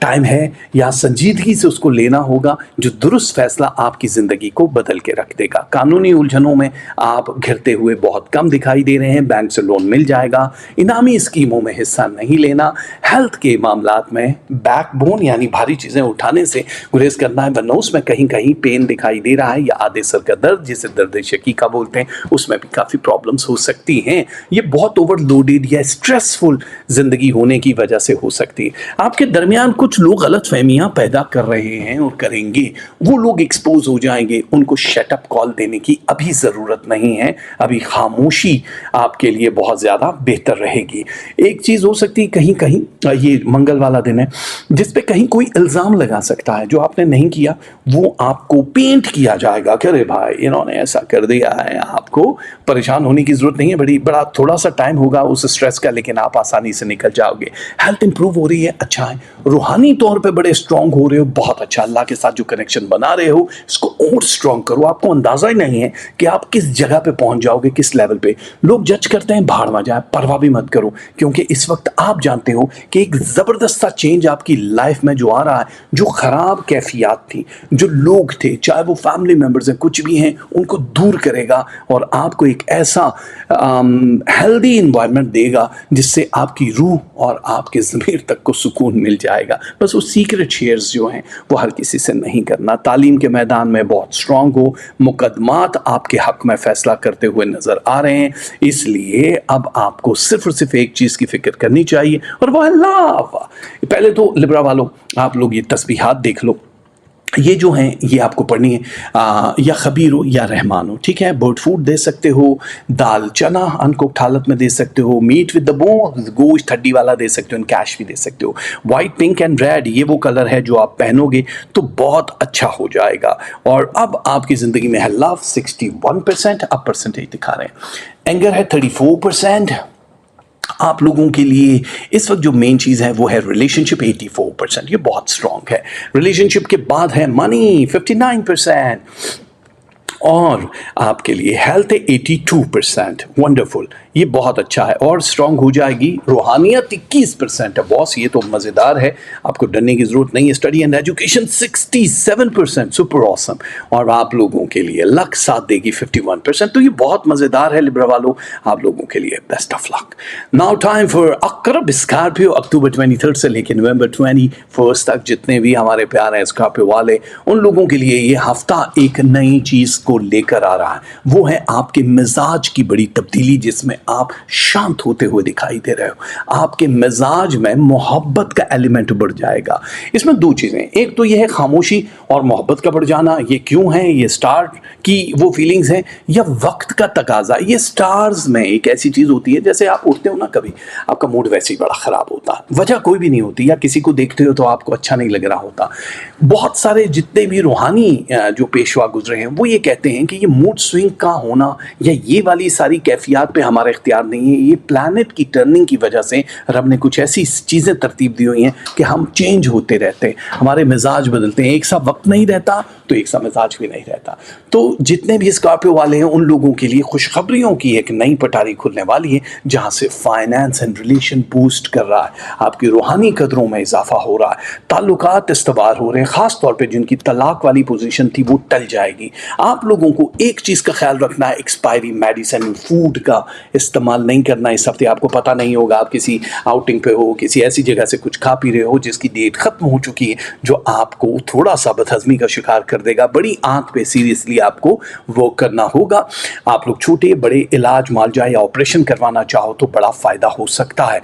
टाइम है। या संजीदगी से उसको लेना होगा जो दुरुस्त फैसला आपकी ज़िंदगी को बदल के रख देगा। कानूनी उलझनों में आप घिरते हुए बहुत कम दिखाई दे रहे हैं। बैंक से लोन मिल जाएगा। इनामी स्कीमों में हिस्सा नहीं लेना। हेल्थ के मामलात में बैकबोन यानी भारी चीज़ें उठाने से गुरेज करना है, वरना उसमें कहीं कहीं पेन दिखाई दे रहा है या आधे सर का दर्द जिसे दर्द शकीका बोलते हैं, उसमें भी काफ़ी प्रॉब्लम्स हो सकती हैं। ये बहुत ओवरलोडेड या स्ट्रेसफुल ज़िंदगी होने की वजह से हो सकती है। आपके दरमियान कुछ लोग गलत फहमियाँ पैदा कर रहे हैं और करेंगे, वो लोग एक्सपोज हो जाएंगे। उनको शटअप कॉल देने की अभी ज़रूरत नहीं है। अभी खामोशी आपके लिए बहुत ज़्यादा बेहतर रहेगी। एक चीज़ हो सकती है कहीं कहीं ये मंगल वाला दिन है जिस पे कहीं कोई इल्ज़ाम लगा सकता है जो आपने नहीं किया, वो आपको पेंट किया जाएगा कि अरे भाई इन्होंने ऐसा कर दिया है। आपको परेशान होने की ज़रूरत नहीं है। बड़ा थोड़ा सा टाइम होगा उस स्ट्रेस का, लेकिन आप आसानी से निकल जाओगे। हेल्थ इंप्रूव हो रही है, अच्छा है। रूहानी तौर पे बड़े स्ट्रॉन्ग हो रहे हो, बहुत अच्छा। अल्लाह के साथ जो कनेक्शन बना रहे हो इसको और स्ट्रॉन्ग करो। आपको अंदाज़ा ही नहीं है कि आप किस जगह पे पहुंच जाओगे, किस लेवल पे। लोग जज करते हैं, भाड़ में जाए, परवाह भी मत करो, क्योंकि इस वक्त आप जानते हो कि एक ज़बरदस्त सा चेंज आपकी लाइफ में जो आ रहा है। जो ख़राब कैफियत थी, जो लोग थे, चाहे वो फैमिली मेम्बर्स हैं, कुछ भी हैं, उनको दूर करेगा और आपको एक ऐसा हेल्दी इन्वायरमेंट देगा जिससे आपकी रूह और आपके ज़मीर तक को सुकून मिल जाएगा। बस वो सीक्रेट शेयर्स जो हैं वो हर किसी से नहीं करना। तालीम के मैदान में बहुत स्ट्रॉन्ग हो। मुकदमात आपके हक़ में फ़ैसला करते हुए नज़र आ रहे हैं। इसलिए अब आपको सिर्फ और सिर्फ एक चीज़ की फ़िक्र करनी चाहिए और वो अल्लाह। पहले तो लिब्रा वालों आप लोग ये तस्बीहात देख लो। ये जो हैं ये आपको पढ़नी है। या खबीर हो या रहमान हो, ठीक है। बर्ड फूड दे सकते हो, दाल चना अनकुक्ड हालत में दे सकते हो, मीट विद द बोन गोश्त हड्डी वाला दे सकते हो, कैश भी दे सकते हो। वाइट, पिंक एंड रेड ये वो कलर है जो आप पहनोगे तो बहुत अच्छा हो जाएगा। और अब आपकी ज़िंदगी में है लव 61%, अब परसेंटेज दिखा रहे हैं। एंगर है 34%। आप लोगों के लिए इस वक्त जो मेन चीज़ है वो है रिलेशनशिप 84%, ये बहुत स्ट्रॉन्ग है। रिलेशनशिप के बाद है मनी 59% और आपके लिए हेल्थ है 82%, वंडरफुल। یہ بہت اچھا ہے اور اسٹرانگ ہو جائے گی. روحانیت 21% ہے باس, یہ تو مزیدار ہے, آپ کو ڈرنے کی ضرورت نہیں ہے. اسٹڈی اینڈ ایجوکیشن 67%, سپر آسم. اور آپ لوگوں کے لیے لک ساتھ دے گی 51%. تو یہ بہت مزیدار ہے لبرا والو, آپ لوگوں کے لیے best of luck. Now time for اقرب اسکارپیو. اکتوبر 23 سے لے کے نومبر 21 تک جتنے بھی ہمارے پیارے اسکارپیو والے, ان لوگوں کے لیے یہ ہفتہ ایک نئی چیز کو لے کر آ رہا ہے. وہ ہے آپ کے مزاج کی بڑی تبدیلی, جس میں آپ شانت ہوتے ہوئے دکھائی دے رہے ہو. آپ کے مزاج میں محبت کا ایلیمنٹ بڑھ جائے گا. اس میں دو چیزیں, ایک تو یہ ہے خاموشی اور محبت کا بڑھ جانا. یہ کیوں ہے؟ یہ سٹارٹ کی وہ فیلنگز ہیں یا وقت کا تقاضا؟ یہ سٹارز میں ایک ایسی چیز ہوتی ہے, جیسے آپ اٹھتے ہو نا, کبھی آپ کا موڈ ویسے ہی بڑا خراب ہوتا ہے, وجہ کوئی بھی نہیں ہوتی, یا کسی کو دیکھتے ہو تو آپ کو اچھا نہیں لگ رہا ہوتا. بہت سارے جتنے بھی روحانی جو پیشوا گزرے ہیں وہ یہ کہتے ہیں کہ یہ موڈ سوئنگ کا ہونا یا یہ والی ساری کیفیات پہ ہمارا اختیار نہیں ہے. یہ پلانٹ کی ٹرننگ کی وجہ سے رب نے کچھ ایسی چیزیں ترتیب دی ہوئی ہیں کہ ہم چینج ہوتے رہتے ہیں, ہمارے مزاج بدلتے ہیں. ایک سا وقت نہیں رہتا تو ایک سا مزاج بھی نہیں رہتا. تو جتنے بھی اسکارپیو والے ہیں ان لوگوں کے لیے خوشخبریوں کی ایک نئی پٹاری کھلنے والی ہے, جہاں سے فائنانس اینڈ ریلیشن بوسٹ کر رہا ہے. آپ کی روحانی قدروں میں اضافہ ہو رہا ہے. تعلقات استوار ہو رہے ہیں, خاص طور پہ جن کی طلاق والی پوزیشن تھی وہ ٹل جائے گی. آپ لوگوں کو ایک چیز کا خیال رکھنا ہے, ایکسپائری میڈیسن فوڈ کا استعمال نہیں کرنا. اس ہفتے آپ کو پتہ نہیں ہوگا, آپ کسی آؤٹنگ پہ ہو, کسی ایسی جگہ سے کچھ کھا پی رہے ہو جس کی ڈیٹ ختم ہو چکی ہے, جو آپ کو تھوڑا سا بدہضمی کا شکار کر دے گا. بڑی آنکھ پہ سیریسلی آپ کو وہ کرنا ہوگا. آپ لوگ چھوٹے بڑے علاج معالجہ یا آپریشن کروانا چاہو تو بڑا فائدہ ہو سکتا ہے.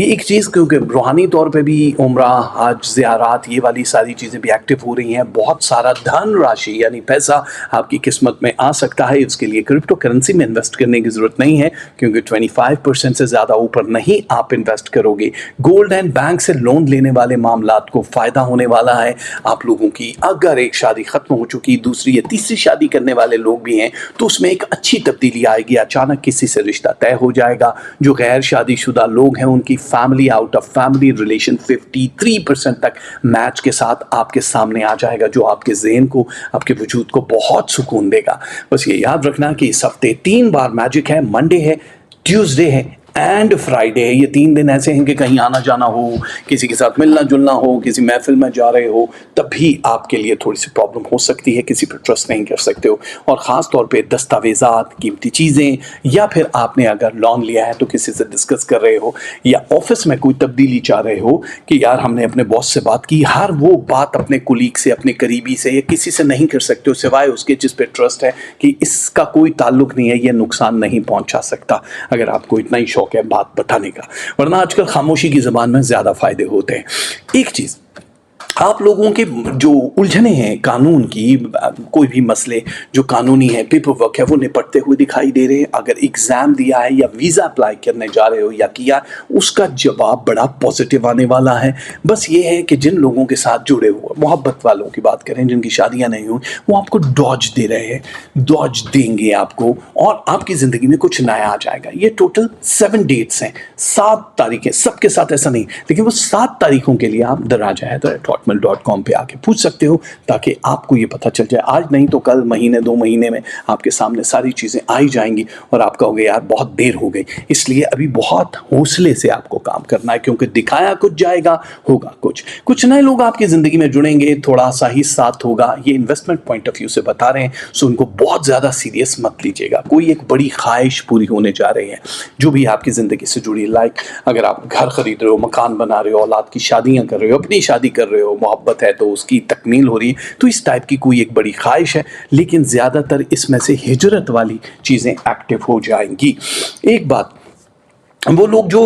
ایک چیز, کیونکہ روحانی طور پہ بھی عمرہ, حج, زیارات, یہ والی ساری چیزیں بھی ایکٹیو ہو رہی ہیں. بہت سارا دھن راشی یعنی پیسہ آپ کی قسمت میں آ سکتا ہے. اس کے لیے کرپٹو کرنسی میں انویسٹ کرنے کی ضرورت نہیں ہے, کیونکہ 25% سے زیادہ اوپر نہیں آپ انویسٹ کرو گے. گولڈ اینڈ بینک سے لون لینے والے معاملات کو فائدہ ہونے والا ہے آپ لوگوں کی. اگر ایک شادی ختم ہو چکی, دوسری یا تیسری شادی کرنے والے لوگ بھی ہیں, تو اس میں ایک اچھی تبدیلی آئے گی. اچانک کسی سے رشتہ طے ہو جائے گا. جو غیر شادی شدہ لوگ ہیں ان کی family out of family relation 53% تک میچ کے ساتھ آپ کے سامنے آ جائے گا, جو آپ کے ذہن کو, آپ کے وجود کو بہت سکون دے گا. بس یہ یاد رکھنا کہ اس ہفتے 3 بار میجک ہے. منڈے ہے, ٹیوزڈے ہے اینڈ فرائیڈے ہے. یہ 3 دن ایسے ہیں کہ کہیں آنا جانا ہو, کسی کے ساتھ ملنا جلنا ہو, کسی محفل میں جا رہے ہو, تب بھی آپ کے لیے تھوڑی سی پرابلم ہو سکتی ہے, کسی پر ٹرسٹ نہیں کر سکتے ہو. اور خاص طور پہ دستاویزات, قیمتی چیزیں, یا پھر آپ نے اگر لون لیا ہے تو کسی سے ڈسکس کر رہے ہو, یا آفس میں کوئی تبدیلی چاہ رہے ہو کہ یار ہم نے اپنے باس سے بات کی. ہر وہ بات اپنے کولیگ سے, اپنے قریبی سے یا کسی سے نہیں کر سکتے ہو سوائے اس کے جس پہ ٹرسٹ ہے کہ اس کا کوئی تعلق نہیں ہے, یہ نقصان نہیں پہنچا سکتا. اگر آپ کو اتنا ہی شوق ہے بات بتانے کا, ورنہ آج کل خاموشی کی زبان میں زیادہ فائدے ہوتے ہیں. ایک چیز, آپ لوگوں کے جو الجھنے ہیں قانون کی, کوئی بھی مسئلے جو قانونی ہے, پیپر ورک ہے, وہ نپٹتے ہوئے دکھائی دے رہے ہیں. اگر ایگزام دیا ہے یا ویزا اپلائی کرنے جا رہے ہو یا کیا, اس کا جواب بڑا پازیٹیو آنے والا ہے. بس یہ ہے کہ جن لوگوں کے ساتھ جڑے ہوئے, محبت والوں کی بات کریں, جن کی شادیاں نہیں ہوئی, وہ آپ کو ڈاج دے رہے ہیں, ڈاج دیں گے آپ کو, اور آپ کی زندگی میں کچھ نیا آ جائے گا. یہ ٹوٹل 7 ڈیٹس ہیں, 7 تاریخیں. سب کے ساتھ ایسا نہیں, لیکن وہ 7 تاریخوں کے لیے آپ daraja@hotmail.com پہ آ کے پوچھ سکتے ہو, تاکہ آپ کو یہ پتہ چل جائے. آج نہیں تو کل, مہینے 2 مہینے میں آپ کے سامنے ساری چیزیں آئی جائیں گی, اور آپ کہو گے یار بہت دیر ہو گئی. اس لیے ابھی بہت حوصلے سے آپ کو کام کرنا ہے, کیونکہ دکھایا کچھ جائے گا, ہوگا کچھ. کچھ نئے لوگ آپ کی زندگی میں جڑیں گے, تھوڑا سا ہی ساتھ ہوگا. یہ انویسٹمنٹ پوائنٹ آف ویو سے بتا رہے ہیں, سو ان کو بہت زیادہ سیریس مت لیجیے گا. کوئی ایک بڑی خواہش پوری ہونے جا رہی ہے جو بھی آپ کی زندگی سے جڑی. لائک اگر آپ گھر خرید رہے ہو, مکان بنا رہے ہو, اولاد کی شادیاں کر رہے ہو, اپنی شادی کر رہے ہو, محبت ہے تو اس کی تکمیل ہو رہی ہے, تو اس ٹائپ کی کوئی ایک بڑی خواہش ہے. لیکن زیادہ تر اس میں سے ہجرت والی چیزیں ایکٹیو ہو جائیں گی. ایک بات, وہ لوگ جو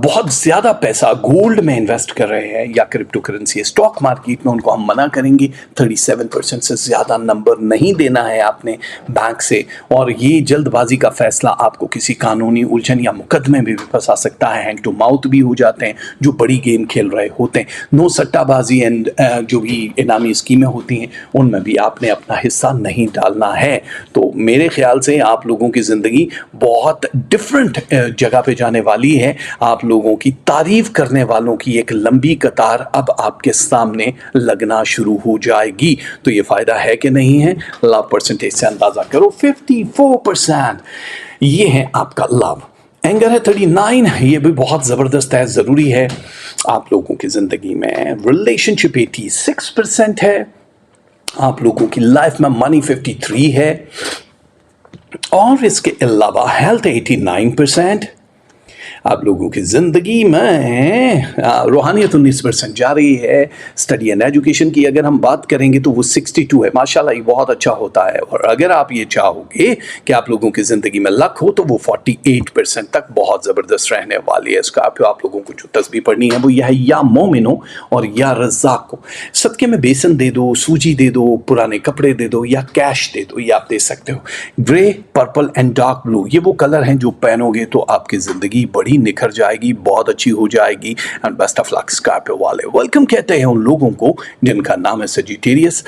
بہت زیادہ پیسہ گولڈ میں انویسٹ کر رہے ہیں یا کرپٹو کرنسی اسٹاک مارکیٹ میں, ان کو ہم منع کریں گے. 37% سے زیادہ نمبر نہیں دینا ہے آپ نے بینک سے, اور یہ جلد بازی کا فیصلہ آپ کو کسی قانونی الجھن یا مقدمے میں بھی پھنسا سکتا ہے. ہینڈ ٹو ماؤتھ بھی ہو جاتے ہیں جو بڑی گیم کھیل رہے ہوتے ہیں. نو سٹہ بازی اینڈ جو بھی انعامی اسکیمیں ہوتی ہیں, ان میں بھی آپ نے اپنا حصہ نہیں ڈالنا ہے. تو میرے خیال سے آپ لوگوں کی زندگی بہت ڈفرینٹ جگہ پہ جانے والی ہے. آپ لوگوں کی تعریف کرنے والوں کی ایک لمبی قطار اب آپ کے سامنے لگنا شروع ہو جائے گی. تو یہ فائدہ ہے کہ نہیں ہے؟ لو پرسنٹیج سے اندازہ کرو, 54%. یہ ہے آپ کا لو. एंगर है 39, ये भी बहुत ज़बरदस्त है, ज़रूरी है आप लोगों की ज़िंदगी में। रिलेशनशिप 86% है, आप लोगों की लाइफ में मनी 53 है, और इसके अलावा हेल्थ 89%। आप लोगों की ज़िंदगी में रूहानियत 19% जा रही है। स्टडी एंड एजुकेशन की अगर हम बात करेंगे तो वो 62 है, माशाल्लाह ये बहुत अच्छा होता है। और अगर आप ये चाहोगे कि आप लोगों की ज़िंदगी में लक हो तो वो 48% तक बहुत ज़बरदस्त रहने वाली है। स्कॉर्पियो, आप लोगों को जो तस्बीह पढ़नी है वो यह है, या मोमिन हो और या रज़ाक हो। सदके में बेसन दे दो, सूजी दे दो, पुराने कपड़े दे दो, या कैश दे दो, ये आप दे सकते हो। Grey, purple and dark blue, ये वो कलर हैं जो पहनोगे तो आपकी ज़िंदगी बड़ी निखर जाएगी, बहुत अच्छी हो जाएगी। And best of luck Scorpio वाले। वेलकम कहते हैं उन लोगों को जिनका नाम है सजिटेरियस।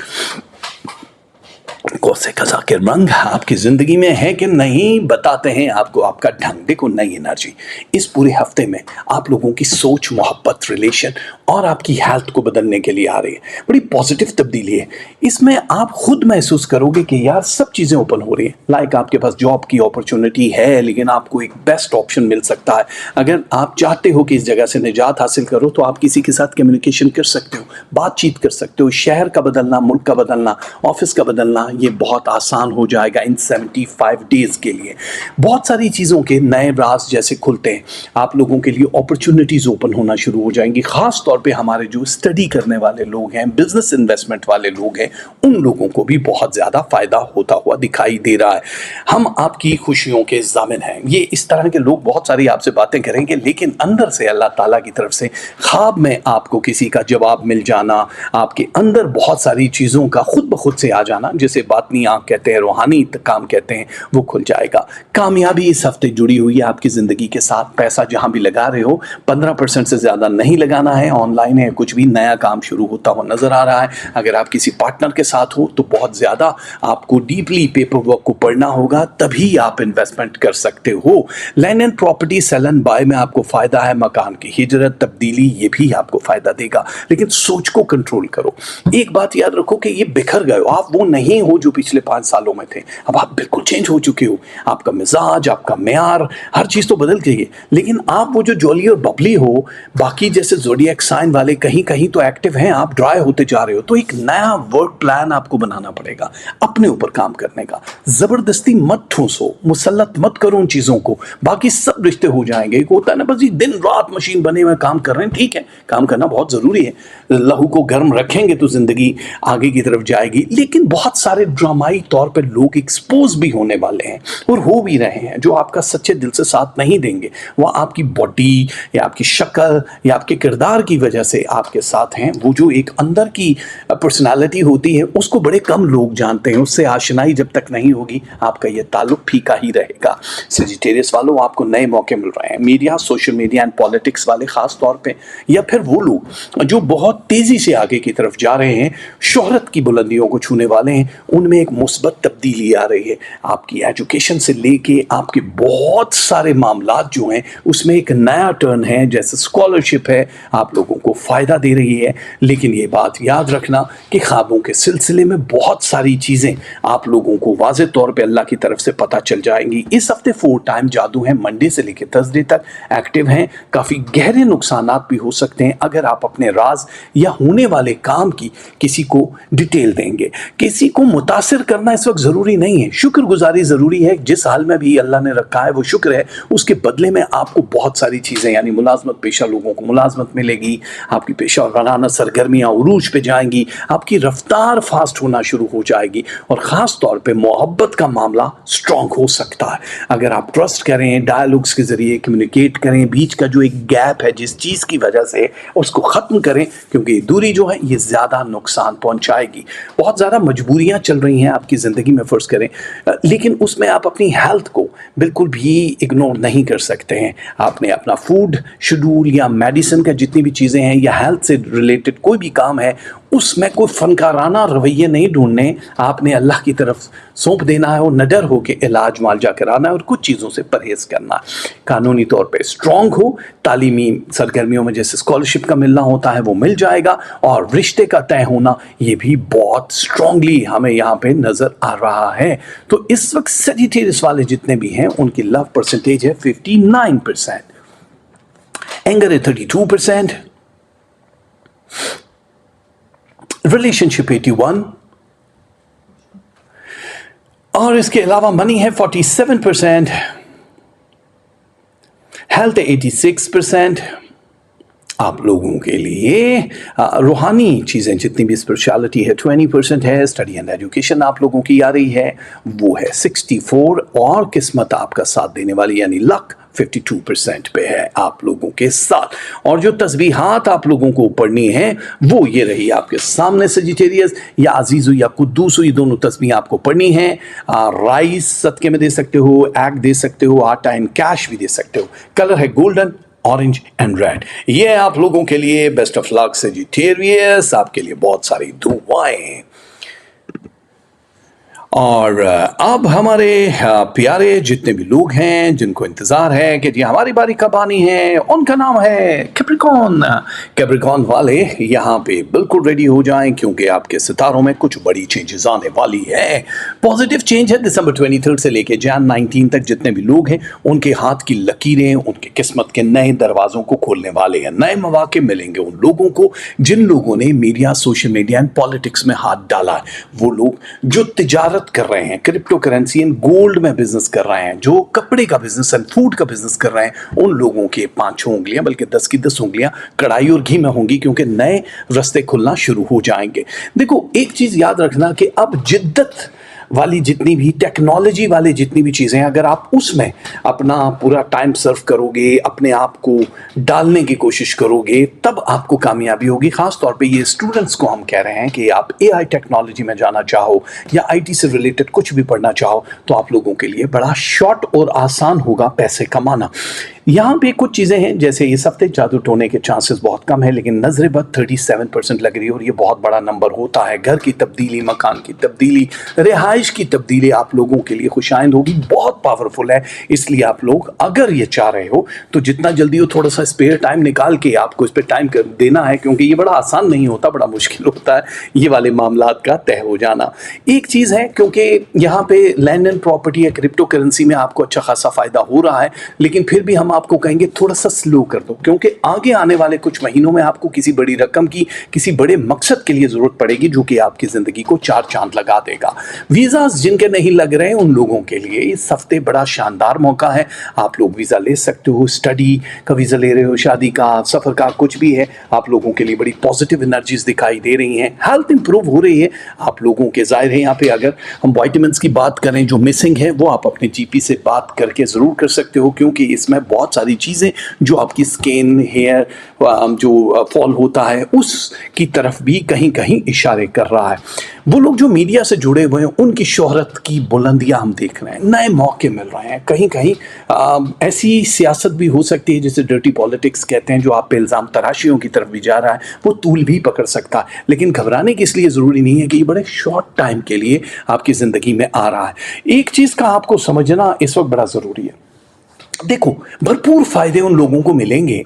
कौसे कज़ा के रंग आपकी ज़िंदगी में है कि नहीं, बताते हैं आपको आपका ढंग। देखो, नई एनर्जी इस पूरे हफ्ते में आप लोगों की सोच, मोहब्बत, रिलेशन और आपकी हेल्थ को बदलने के लिए आ रही है। बड़ी पॉजिटिव तब्दीली है। इसमें आप खुद महसूस करोगे कि यार सब चीज़ें ओपन हो रही हैं। लाइक आपके पास जॉब की अपॉर्चुनिटी है, लेकिन आपको एक बेस्ट ऑप्शन मिल सकता है। अगर आप चाहते हो कि इस जगह से निजात हासिल करो तो आप किसी के साथ कम्युनिकेशन कर सकते हो, बातचीत कर सकते हो। शहर का बदलना, मुल्क का बदलना, ऑफिस का बदलना, ये बहुत आसान हो जाएगा इन 75 डेज़ के लिए। बहुत सारी चीज़ों के नए राज जैसे खुलते हैं, आप लोगों के लिए अपॉर्चुनिटीज़ ओपन होना शुरू हो जाएंगी। ख़ास तौर पे हमारे जो स्टडी करने वाले लोग हैं, बिजनेस इन्वेस्टमेंट वाले लोग हैं, उन लोगों को भी बहुत ज़्यादा फ़ायदा होता हुआ दिखाई दे रहा है। हम आपकी खुशियों के ज़ामिन हैं। ये इस तरह के लोग बहुत सारी आपसे बातें करेंगे, लेकिन अंदर से अल्लाह ताला की तरफ से ख्वाब में आपको किसी का जवाब मिल जाना, आपके अंदर बहुत सारी चीज़ों का खुद ब खुद से आ जाना, जिसे बातनी आँख कहते हैं, रूहानी काम कहते हैं, वो खुल जाएगा। कामयाबी इस हफ्ते जुड़ी हुई है आपकी ज़िंदगी के साथ। पैसा जहाँ भी लगा रहे हो 15% से ज़्यादा नहीं लगाना है। ऑनलाइन है, कुछ भी नया काम शुरू होता हुआ नज़र आ रहा है। अगर आप किसी पार्टनर के साथ हो तो बहुत ज़्यादा आपको डीपली पेपर वर्क को पढ़ना होगा, तभी आप इन्वेस्टमेंट कर सकते हो। Land and property sale and buy में आपको फ़ायदा है। मकान की हिजरत, तब्दीली, ये भी आपको फ़ायदा देगा, लेकिन सोच को कंट्रोल करो। एक बात याद रखो कि ये बिखर गए हो, आप वो नहीं हो जो पिछले 5 सालों में थे। अब आप बिल्कुल चेंज हो चुके हो। आपका मिजाज, आपका म्यार, हर चीज़ तो बदल गई है, लेकिन आप वो जो जॉली और बबली हो, बाकी जैसे ज़ोडिएक साइन वाले कहीं कहीं तो एक्टिव हैं, आप ड्राई होते जा रहे हो। तो एक नया वर्क प्लान आपको बनाना पड़ेगा, अपने ऊपर काम करने का। ज़बरदस्ती मत ठूसो, मुसल्लत मत करो उन चीज़ों को, बाकी सब रिश्ते हो जाएंगे। एक होता है ना, बस ये दिन रात मशीन बने हुए काम कर रहे हैं, ठीक है, काम करना बहुत ज़रूरी है। लहू को गर्म रखेंगे तो ज़िंदगी आगे की तरफ जाएगी। लेकिन बहुत सारे ड्रामाई तौर पर लोग एक्सपोज भी होने वाले हैं और हो भी रहे हैं, जो आपका सच्चे दिल से साथ नहीं देंगे। वह आपकी बॉडी या आपकी शक्ल या आपके किरदार की वजह से आपके साथ हैं। वो जो एक अंदर की पर्सनालिटी होती है उसको बड़े कम लोग जानते हैं। उससे आशनाई जब तक नहीं होगी आपका ये ताल्लुक फीका ही रहेगा। सेजिटेरियस वालों, आपको नए मौके मिल रहे हैं। Media, social media and politics वाले खास तौर पे, या फिर वो लोग जो बहुत तेज़ी से आगे की तरफ जा रहे हैं, शोहरत की बुलंदियों को छूने वाले हैं, उनमें एक मुस्बत तब्दीली आ रही है। आपकी एजुकेशन से लेके आपके बहुत सारे मामलात जो हैं उसमें एक नया टर्न है। जैसे स्कॉलरशिप है, आप लोगों को फ़ायदा दे रही है। लेकिन ये बात याद रखना कि ख्वाबों के सिलसिले में बहुत सारी चीज़ें आप लोगों को वाज़ेह तौर पे अल्लाह की तरफ से पता चल जाएंगी। इस हफ्ते 4 टाइम जादू है, मंडे से लेकर थर्सडे तक एक्टिव हैं। काफ़ी गहरे नुकसानात भी हो सकते हैं अगर आप अपने राज या होने वाले काम की किसी को डिटेल देंगे। किसी को मुतासिर करना इस वक्त ज़रूरी नहीं है, शुक्रगुजारी ज़रूरी है। जिस हाल में भी अल्लाह ने रखा है वो शुक्र है, उसके बदले में आपको बहुत सारी चीज़ें, यानी मुलाजमत पेशा लोगों को मुलाजमत मिलेगी, आपकी पेशा वराना सरगर्मियाँ उरूज पे जाएंगी, आपकी रफ्तार फास्ट होना शुरू हो जाएगी, और ख़ास तौर पे मोहब्बत का मामला स्ट्रॉन्ग हो सकता है। अगर आप ट्रस्ट करें, डायलॉग्स के ज़रिए कम्युनिकेट करें, बीच का जो एक गैप है जिस चीज़ की वजह से, उसको ख़त्म करें, क्योंकि दूरी जो है ये ज़्यादा नुकसान पहुँचाएगी। बहुत ज़्यादा मजबूरियाँ चल रही हैं आपकी ज़िंदगी में फ़र्ज़ करें, लेकिन उसमें आप अपनी हेल्थ को बिल्कुल भी इग्नोर नहीं कर सकते हैं। आपने अपना फूड शेड्यूल या मेडिसिन का जितनी भी चीज़ें हैं या हेल्थ से रिलेटेड कोई भी काम है, उसमें कोई फनकाराना रवैये नहीं ढूंढने, आपने अल्लाह की तरफ सौंप देना है और नडर हो के इलाज मालजा कराना है और कुछ चीज़ों से परहेज़ करना है। कानूनी तौर पे स्ट्रॉन्ग हो, तालीमी सरगर्मियों में जैसे स्कॉलरशिप का मिलना होता है वो मिल जाएगा, और रिश्ते का तय होना ये भी बहुत स्ट्रांगली हमें यहाँ पे नज़र आ रहा है। तो इस वक्त सजिटेरियस वाले जितने भी हैं उनकी लव परसेंटेज है 59%, एंगर है 32%, रिलेशनशिप 81, और इसके अलावा मनी है 47%, हेल्थ 86%। आप लोगों के लिए रूहानी चीज़ें जितनी भी स्पिरिचुअलिटी है 20% है, स्टडी एंड एजुकेशन आप लोगों की आ रही है वो है 64, और किस्मत आपका साथ देने वाली यानी लक 52% पे है आप लोगों के साथ। और जो तस्बीहात आप लोगों को पढ़नी है वो ये रही आपके सामने, सजिटेरियस या अजीज़ो या कुद्दूस, ये दोनों तस्बीह आपको पढ़नी है। राइस सदके में दे सकते हो, एग दे सकते हो, आटा इन कैश भी दे सकते हो। कलर है गोल्डन, ऑरेंज एंड रेड। ये आप लोगों के लिए बेस्ट ऑफ लक सजिटेरियस, आपके लिए बहुत सारी दुआएं। और अब हमारे प्यारे जितने भी लोग हैं जिनको इंतज़ार है कि जी हमारी बारी कब आनी है, उनका नाम है कैप्रिकॉर्न। कैप्रिकॉर्न वाले यहाँ पे बिल्कुल रेडी हो जाएं क्योंकि आपके सितारों में कुछ बड़ी चेंजेस आने वाली है। पॉजिटिव चेंज है दिसंबर 23 से लेके जैन 19 तक जितने भी लोग हैं उनके हाथ की लकीरें उनके किस्मत के नए दरवाज़ों को खोलने वाले हैं। नए मौके मिलेंगे उन लोगों को जिन लोगों ने media, social media and politics में हाथ डाला है। वो लोग जो तिजारत कर रहे हैं, क्रिप्टो करेंसी एंड गोल्ड में बिजनेस कर रहे हैं, जो कपड़े का बिजनेस एंड फूड का बिजनेस कर रहे हैं, उन लोगों के 5 उंगलियां बल्कि 10 की 10 उंगलियां कड़ाई और घी में होंगी क्योंकि नए रास्ते खुलना शुरू हो जाएंगे। देखो एक चीज याद रखना कि अब जिद्दत वाली जितनी भी टेक्नोलॉजी वाले जितनी भी चीज़ें हैं, अगर आप उसमें अपना पूरा टाइम सर्व करोगे, अपने आप को डालने की कोशिश करोगे, तब आपको कामयाबी होगी। ख़ास तौर पे ये स्टूडेंट्स को हम कह रहे हैं कि आप एआई टेक्नोलॉजी में जाना चाहो या आईटी से रिलेटेड कुछ भी पढ़ना चाहो तो आप लोगों के लिए बड़ा शॉर्ट और आसान होगा पैसे कमाना। यहाँ पे कुछ चीज़ें हैं जैसे इस हफ्ते जादू टोने के चांसेस बहुत कम है, लेकिन नजर बद 37% लग रही है और ये बहुत बड़ा नंबर होता है। घर की तब्दीली, मकान की तब्दीली, रिहाइश की तब्दीली आप लोगों के लिए खुशाइंद होगी, बहुत पावरफुल है। इसलिए आप लोग अगर ये चाह रहे हो तो जितना जल्दी हो थोड़ा सा स्पेयर टाइम निकाल के आपको इस पर टाइम देना है क्योंकि ये बड़ा आसान नहीं होता, बड़ा मुश्किल होता है ये वाले मामलात का तय हो जाना। एक चीज़ है क्योंकि यहाँ पे लैंड एंड प्रॉपर्टी या क्रिप्टो करेंसी में आपको अच्छा खासा फायदा हो रहा है, लेकिन फिर भी हम आपको कहेंगे थोड़ा सा स्लो कर दो क्योंकि आगे आने वाले कुछ महीनों में आपको किसी बड़ी रकम की किसी बड़े मकसद के लिए जरूरत पड़ेगी जो कि आपकी जिंदगी को 4 चांद लगा देगा। वीजा जिनके नहीं लग रहे उन लोगों के लिए इस हफ्ते बड़ा शानदार मौका है, आप लोग वीजा ले सकते हो। स्टडी का वीजा ले रहे हो, शादी का, सफर का, कुछ भी है, आप लोगों के लिए बड़ी पॉजिटिव एनर्जीज दिखाई दे रही हैं। हेल्थ इंप्रूव हो रही है आप लोगों के। जाहिर है यहाँ पे अगर हम विटामिन्स की बात करें जो मिसिंग है वो आप अपने जीपी से बात करके जरूर कर सकते हो क्योंकि इसमें बहुत सारी चीज़ें जो आपकी स्किन, हेयर जो फॉल होता है उसकी तरफ भी कहीं कहीं इशारे कर रहा है। वो लोग जो मीडिया से जुड़े हुए हैं उनकी शोहरत की बुलंदियां हम देख रहे हैं, नए मौके मिल रहे हैं। कहीं कहीं ऐसी सियासत भी हो सकती है जिसे डर्टी पॉलिटिक्स कहते हैं जो आप पे इल्ज़ाम तराशियों की तरफ भी जा रहा है, वो तूल भी पकड़ सकता है। लेकिन घबराने की इसलिए ज़रूरी नहीं है कि ये बड़े शॉर्ट टाइम के लिए आपकी ज़िंदगी में आ रहा है। एक चीज़ का आपको समझना इस वक्त बड़ा ज़रूरी है। देखो भरपूर फायदे उन लोगों को मिलेंगे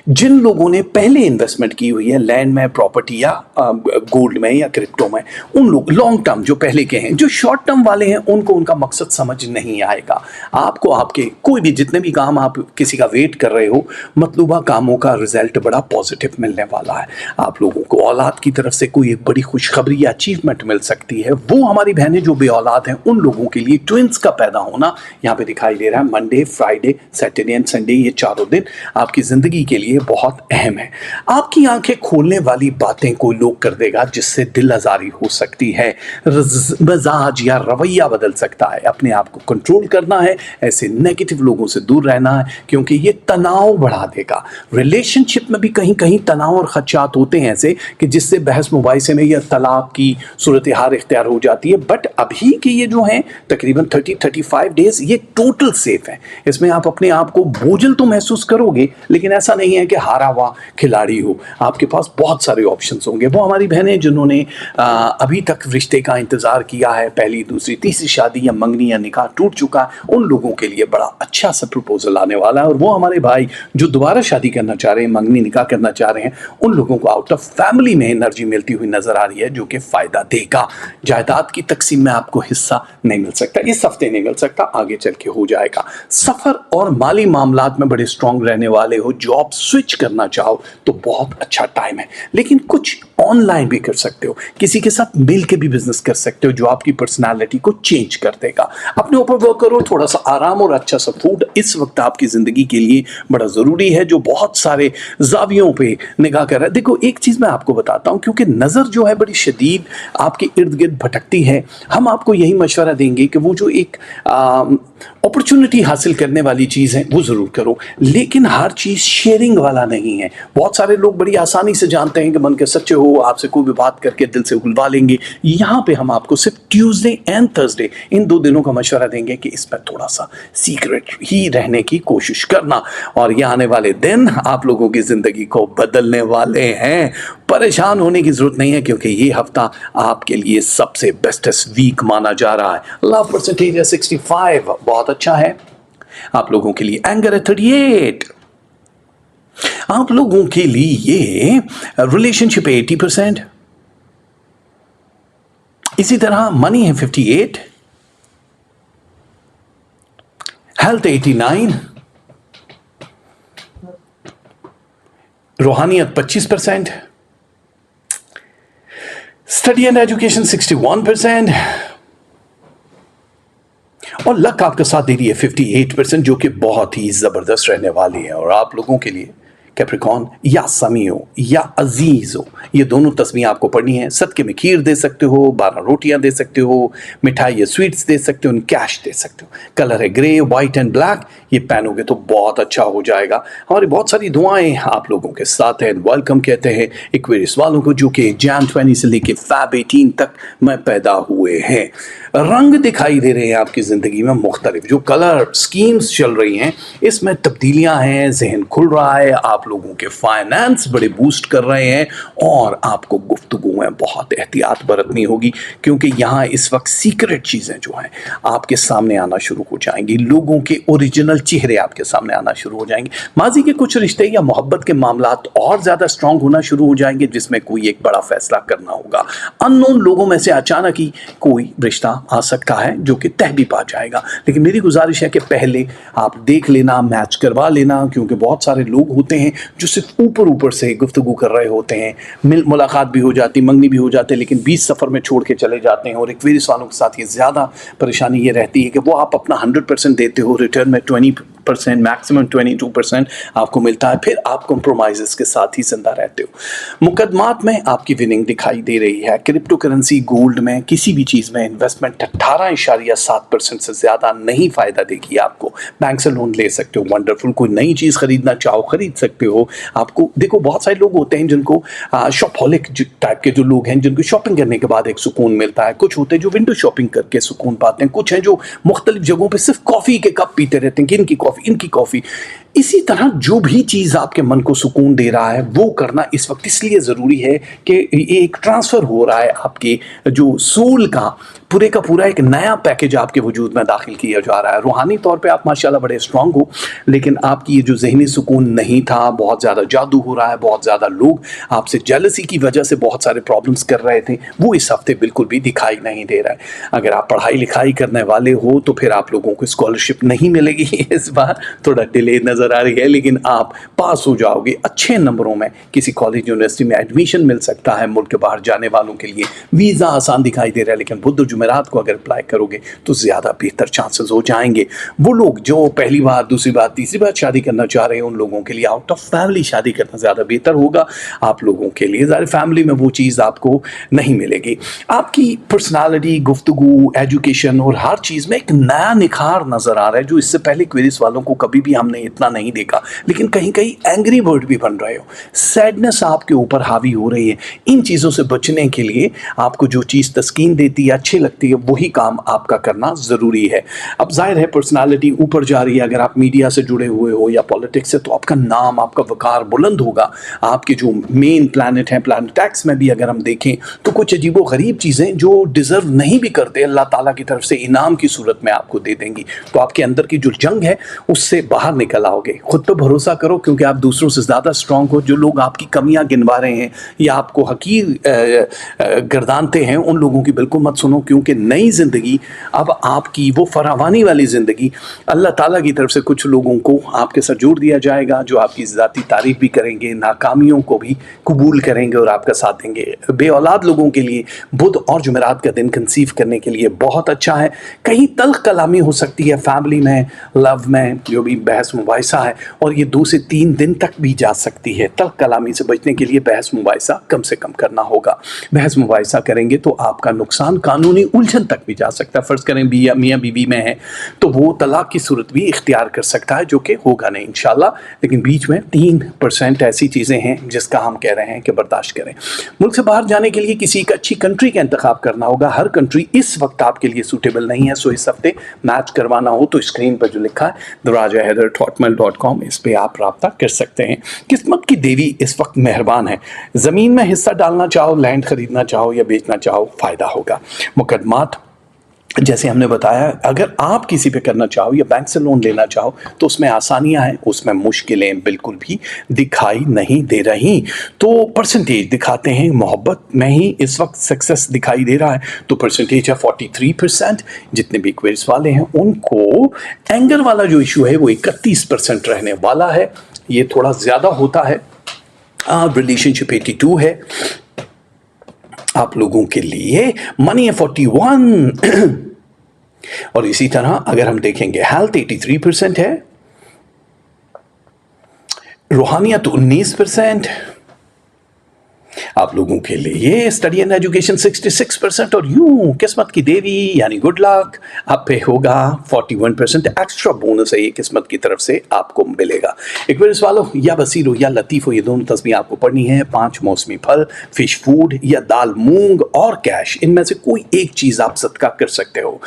जिन लोगों ने पहले इन्वेस्टमेंट की हुई है लैंड में, प्रॉपर्टी या गोल्ड में या क्रिप्टो में। उन लोग लॉन्ग टर्म जो पहले के हैं, जो शॉर्ट टर्म वाले हैं उनको उनका मकसद समझ नहीं आएगा। आपको आपके कोई भी जितने भी काम आप किसी का वेट कर रहे हो, मतलूबा कामों का रिजल्ट बड़ा पॉजिटिव मिलने वाला है। आप लोगों को औलाद की तरफ से कोई एक बड़ी खुशखबरी या अचीवमेंट मिल सकती है। वो हमारी बहनें जो बे औलाद हैं उन लोगों के लिए ट्विंस का पैदा होना यहाँ पे दिखाई दे रहा है। Monday, Friday, Saturday and Sunday ये 4 दिन आपकी जिंदगी के लिए बहुत अहम है। आपकी आंखें खोलने वाली बातें कोई लोग कर देगा जिससे दिल आजारी हो सकती है, मिजाज या रवैया बदल सकता है। अपने आप को कंट्रोल करना है, ऐसे नेगेटिव लोगों से दूर रहना है क्योंकि ये तनाव बढ़ा देगा। रिलेशनशिप में भी कहीं कहीं तनाव और खदशात होते हैं ऐसे कि जिससे बहस मुबाहिसे में या तलाक की सूरत हाल इख्तियार हो जाती है। बट अभी के ये जो हैं तकरीबन 30-35 डेज ये टोटल सेफ है। इसमें आप आप अपने आप को बोझल तो महसूस करोगे, लेकिन ऐसा नहीं है कि हारा हुआ खिलाड़ी हो। आपके पास बहुत सारे ऑप्शंस होंगे। वो हमारी बहनें जिन्होंने अभी तक रिश्ते का इंतज़ार किया है, पहली दूसरी तीसरी शादी या मंगनी या निकाह टूट चुका है, उन लोगों के लिए बड़ा अच्छा सा प्रपोजल आने वाला है। और वो हमारे भाई जो दोबारा शादी करना चाह रहे हैं, मंगनी निकाह करना चाह रहे हैं, उन लोगों को आउट ऑफ फैमिली में एनर्जी मिलती हुई नजर आ रही है, जो कि फ़ायदा देगा। जायदाद की तकसीम में आपको हिस्सा नहीं मिल सकता, इस हफ्ते नहीं मिल सकता, आगे चल के हो जाएगा। सफ़र और माली मामलात में बड़े स्ट्रांग रहने वाले हो। जॉब स्विच करना चाहो तो बहुत अच्छा टाइम है, लेकिन कुछ ऑनलाइन भी कर सकते हो, किसी के साथ मिल के भी बिजनेस कर सकते हो जो आपकी पर्सनालिटी को चेंज कर देगा। अपने ऊपर वर्क करो, थोड़ा सा आराम और अच्छा सा फूड इस वक्त आपकी ज़िंदगी के लिए बड़ा ज़रूरी है, जो बहुत सारे जावियों पे निगाह कर रहा है। देखो एक चीज़ मैं आपको बताता हूँ, क्योंकि नज़र जो है बड़ी शदीद आपके इर्द गिर्द भटकती है, हम आपको यही मशवरा देंगे कि वो जो एक अपॉर्चुनिटी हासिल करने वाली चीज़ है वो ज़रूर करो, लेकिन हर चीज़ शेयरिंग वाला नहीं है। बहुत सारे लोग बड़ी आसानी से जानते हैं कि मन के सच्चे हो, आपसे कोई भी बात करके दिल से उगलवा लेंगे। यहाँ पे हम आपको सिर्फ ट्यूसडे एंड थर्सडे इन 2 दिनों का मशवरा देंगे कि इसमें थोड़ा सा सीक्रेट ही रहने की कोशिश करना, और ये आने वाले दिन आप लोगों की ज़िंदगी को बदलने वाले हैं। परेशान होने की ज़रूरत नहीं है, क्योंकि ये हफ्ता आपके लिए सबसे बेस्टेस्ट वीक माना जा रहा है। लव परसेंटेज है 65, बहुत अच्छा है आप लोगों के लिए। एंगर है 38, आप लोगों के लिए रिलेशनशिप 80%, इसी तरह मनी है 58, हेल्थ 89, रूहानियत 25%, स्टडी एंड एजुकेशन 61%, और लक आपका साथ दे रही है 58%, जो कि बहुत ही ज़बरदस्त रहने वाली है। और आप लोगों के लिए कैप्रिकॉर्न या समीओ या अजीज हो, ये दोनों तस्वीरें आपको पढ़नी है। सदके में खीर दे सकते हो, 12 रोटियां दे सकते हो, मिठाई या स्वीट्स दे सकते हो, कैश दे सकते हो। कलर है ग्रे, वाइट एंड ब्लैक, ये पहनोगे तो बहुत अच्छा हो जाएगा। हमारी बहुत सारी दुआएं आप लोगों के साथ हैं। वेलकम कहते हैं एक्वेरियस वालों को, जो कि जैन 20 से लेके फैब 18 तक में पैदा हुए हैं। रंग दिखाई दे रहे हैं आपकी ज़िंदगी में मुख्तलिफ, जो कलर स्कीम्स चल रही हैं इसमें तब्दीलियां हैं, जहन खुल रहा है, आप लोगों के फाइनेंस बड़े बूस्ट कर रहे हैं, और आपको गुफ्तगू में बहुत एहतियात बरतनी होगी, क्योंकि यहाँ इस वक्त सीक्रेट चीज़ें जो हैं आपके सामने आना शुरू हो जाएंगी। लोगों के ओरिजिनल चेहरे आपके सामने आना शुरू हो जाएंगे। माजी के कुछ रिश्ते या मोहब्बत के मामलात और ज़्यादा स्ट्रांग होना शुरू हो जाएंगे, जिसमें कोई एक बड़ा फैसला करना होगा। अननोन लोगों में से अचानक ही कोई रिश्ता आ सकता है जो कि तह भी पा जाएगा, लेकिन मेरी गुजारिश है कि पहले आप देख लेना, मैच करवा लेना, क्योंकि बहुत सारे लोग होते हैं जो सिर्फ ऊपर ऊपर से गुफ्तगू कर रहे होते हैं, मुलाकात भी हो जाती, मंगनी भी हो जाती है, लेकिन 20 सफ़र में छोड़ के चले जाते हैं। और एक्वेरियस वालों के साथ ये ज़्यादा परेशानी ये रहती है कि वो आप अपना 100% देते हो, रिटर्न में 20%, मैक्सिमम 22% आपको मिलता है, फिर आप कॉम्प्रोमाइज़ के साथ ही जिंदा रहते हो। मुकदमात में आपकी विनिंग दिखाई दे रही है। क्रिप्टो करेंसी, गोल्ड में, किसी भी चीज़ में इन्वेस्टमेंट 18.7% से ज़्यादा नहीं फ़ायदा देगी आपको। बैंक से लोन ले सकते हो, वंडरफुल। कोई नई चीज़ खरीदना चाहो खरीद सकते हो। आपको देखो, बहुत सारे लोग होते हैं जिनको शॉपहॉलिक टाइप के जो लोग हैं, जिनको शॉपिंग करने के बाद एक सुकून मिलता है। कुछ होते हैं जो विंडो शॉपिंग करके सुकून पाते हैं। कुछ हैं जो मुख्तलिफ जगहों पर सिर्फ कॉफ़ी के कप पीते रहते हैं कि इनकी कॉफ़ी, इनकी कॉफ़ी। इसी तरह जो भी चीज़ आपके मन को सुकून दे रहा है वो करना इस वक्त इसलिए ज़रूरी है कि एक ट्रांसफ़र हो रहा है आपके जो सोल का पूरे का पूरा एक नया पैकेज आपके वजूद में दाखिल किया जा रहा है। रूहानी तौर पे आप माशाल्लाह बड़े स्ट्रांग हो, लेकिन आपकी ये जो जहनी सुकून नहीं था, बहुत ज़्यादा जादू हो रहा है, बहुत ज़्यादा लोग आपसे जेलसी की वजह से बहुत सारे प्रॉब्लम्स कर रहे थे, वो इस हफ्ते बिल्कुल भी दिखाई नहीं दे रहा है। अगर आप पढ़ाई लिखाई करने वाले हो तो फिर आप लोगों को स्कॉलरशिप नहीं मिलेगी, इस बार थोड़ा डिले नज़र आ रही है, लेकिन आप पास हो जाओगे अच्छे नंबरों में। किसी कॉलेज यूनिवर्सिटी में एडमिशन मिल सकता है। मुल्क के बाहर जाने वालों के लिए वीज़ा आसान दिखाई दे रहा है, लेकिन बुध जुमेरात को अगर अप्लाई करोगे तो ज़्यादा बेहतर चांसेस हो जाएंगे। वो लोग जो पहली बार, दूसरी बार, तीसरी बार शादी करना चाह रहे हैं, उन लोगों के लिए आउट ऑफ फैमिली शादी करना ज़्यादा बेहतर होगा आप लोगों के लिए। ज़्यादा फैमिली में वो चीज़ आपको नहीं मिलेगी। आपकी पर्सनालिटी, गुफ्तगू, एजुकेशन और हर चीज़ में एक नया निखार नज़र आ रहा है, जो इससे पहले क्वेरीज वालों को कभी भी हमने इतना नहीं देखा। लेकिन कहीं कहीं एंग्री बर्ड भी बन रहे हो, सैडनेस आपके ऊपर हावी हो रही है। इन चीज़ों से बचने के लिए आपको जो चीज़ तस्कीन देती है, अच्छे लगती है वही काम आपका करना ज़रूरी है। अब जाहिर है पर्सनालिटी ऊपर जा रही है, अगर आप मीडिया से जुड़े हुए हो या पॉलिटिक्स से, तो आपका नाम, आपका वकार बुलंद होगा। आपके जो मेन प्लैनेट हैं, प्लैनेट एक्स में भी अगर हम देखें तो कुछ अजीबो गरीब चीज़ें जो डिज़र्व नहीं भी करते, अल्लाह ताला की तरफ से इनाम की सूरत में आपको दे देंगी। तो आपके अंदर की जो जंग है उससे बाहर निकल आओगे। खुद पे भरोसा करो, क्योंकि आप दूसरों से ज़्यादा स्ट्रांग हो। जो लोग आपकी कमियां गिनवा रहे हैं या आपको हकीर गर्दानते हैं, उन लोगों की बिल्कुल मत सुनो, क्योंकि नई ज़िंदगी अब आपकी वो फरावानी वाली ज़िंदगी अल्लाह ताला की तरफ से कुछ लोगों को आपके साथ जोड़ दिया जाएगा, जो आपकी ज़ाती तारीफ़ भी करेंगे, नाकामियों को भी कबूल करेंगे और आपका साथ देंगे। बे औलाद लोगों के लिए बुध और जुमेरात का दिन कंसीव करने के लिए बहुत अच्छा है। कहीं तल्ख कलामी हो सकती है फैमिली में, लव में, जो भी बहस मुबाहिसा है, और ये 2 से 3 दिन तक भी जा सकती है। तल्ख कलामी से बचने के लिए बहस मुबाहिसा कम से कम करना होगा। बहस मुबाहिसा करेंगे तो आपका नुकसान कानूनी उलझन तक भी जा सकता है। फ़र्ज़ करें मियाँ बीवी में है तो वो तलाक की सूरत भी इख्तियार कर सकता है, जो कि होगा नहीं इंशाल्लाह। लेकिन बीच में 3% ऐसी चीज़ें हैं जिसका हम कह रहे हैं कि बर्दाश्त करें। मुल्क से बाहर जाने के लिए किसी एक अच्छी कंट्री का इंतखाब करना होगा। हर कंट्री इस वक्त आपके लिए सूटेबल नहीं है। सो इस हफ्ते मैच करवाना हो तो स्क्रीन पर जो लिखा है darajaheather@hotmail.com, इस पे आप राब्ता कर सकते हैं। किस्मत की देवी इस वक्त मेहरबान है। ज़मीन में हिस्सा डालना चाहो, लैंड खरीदना चाहो या बेचना चाहो, फ़ायदा होगा। मुकदमात जैसे हमने बताया, अगर आप किसी पे करना चाहो या बैंक से लोन लेना चाहो तो उसमें आसानियां हैं, उसमें मुश्किलें बिल्कुल भी दिखाई नहीं दे रही। तो परसेंटेज दिखाते हैं, मोहब्बत में ही इस वक्त सक्सेस दिखाई दे रहा है। तो परसेंटेज है 43%। जितने भी क्वेरीज वाले हैं उनको एंगर वाला जो इशू है वो 31% रहने वाला है। ये थोड़ा ज़्यादा होता है। रिलेशनशिप 82 है आप लोगों के लिए। मनी है 41 और इसी तरह अगर हम देखेंगे हेल्थ 83% है, रूहानियत 19% आप लोगों के लिए। स्टडी एंड एजुकेशन 66% और यूं किस्मत की देवी यानी गुड लक आप पे होगा 41%। एक्स्ट्रा बोनस है ये किस्मत की तरफ से आपको मिलेगा। एक्वेरियस वालों, या बसीर हो या लतीफ़ हो, ये दोनों तस्वीर आपको पढ़नी है। 5 मौसमी फल, फिश फूड या दाल, मूंग और कैश, इनमें से कोई एक चीज़ आप सदका कर सकते हो।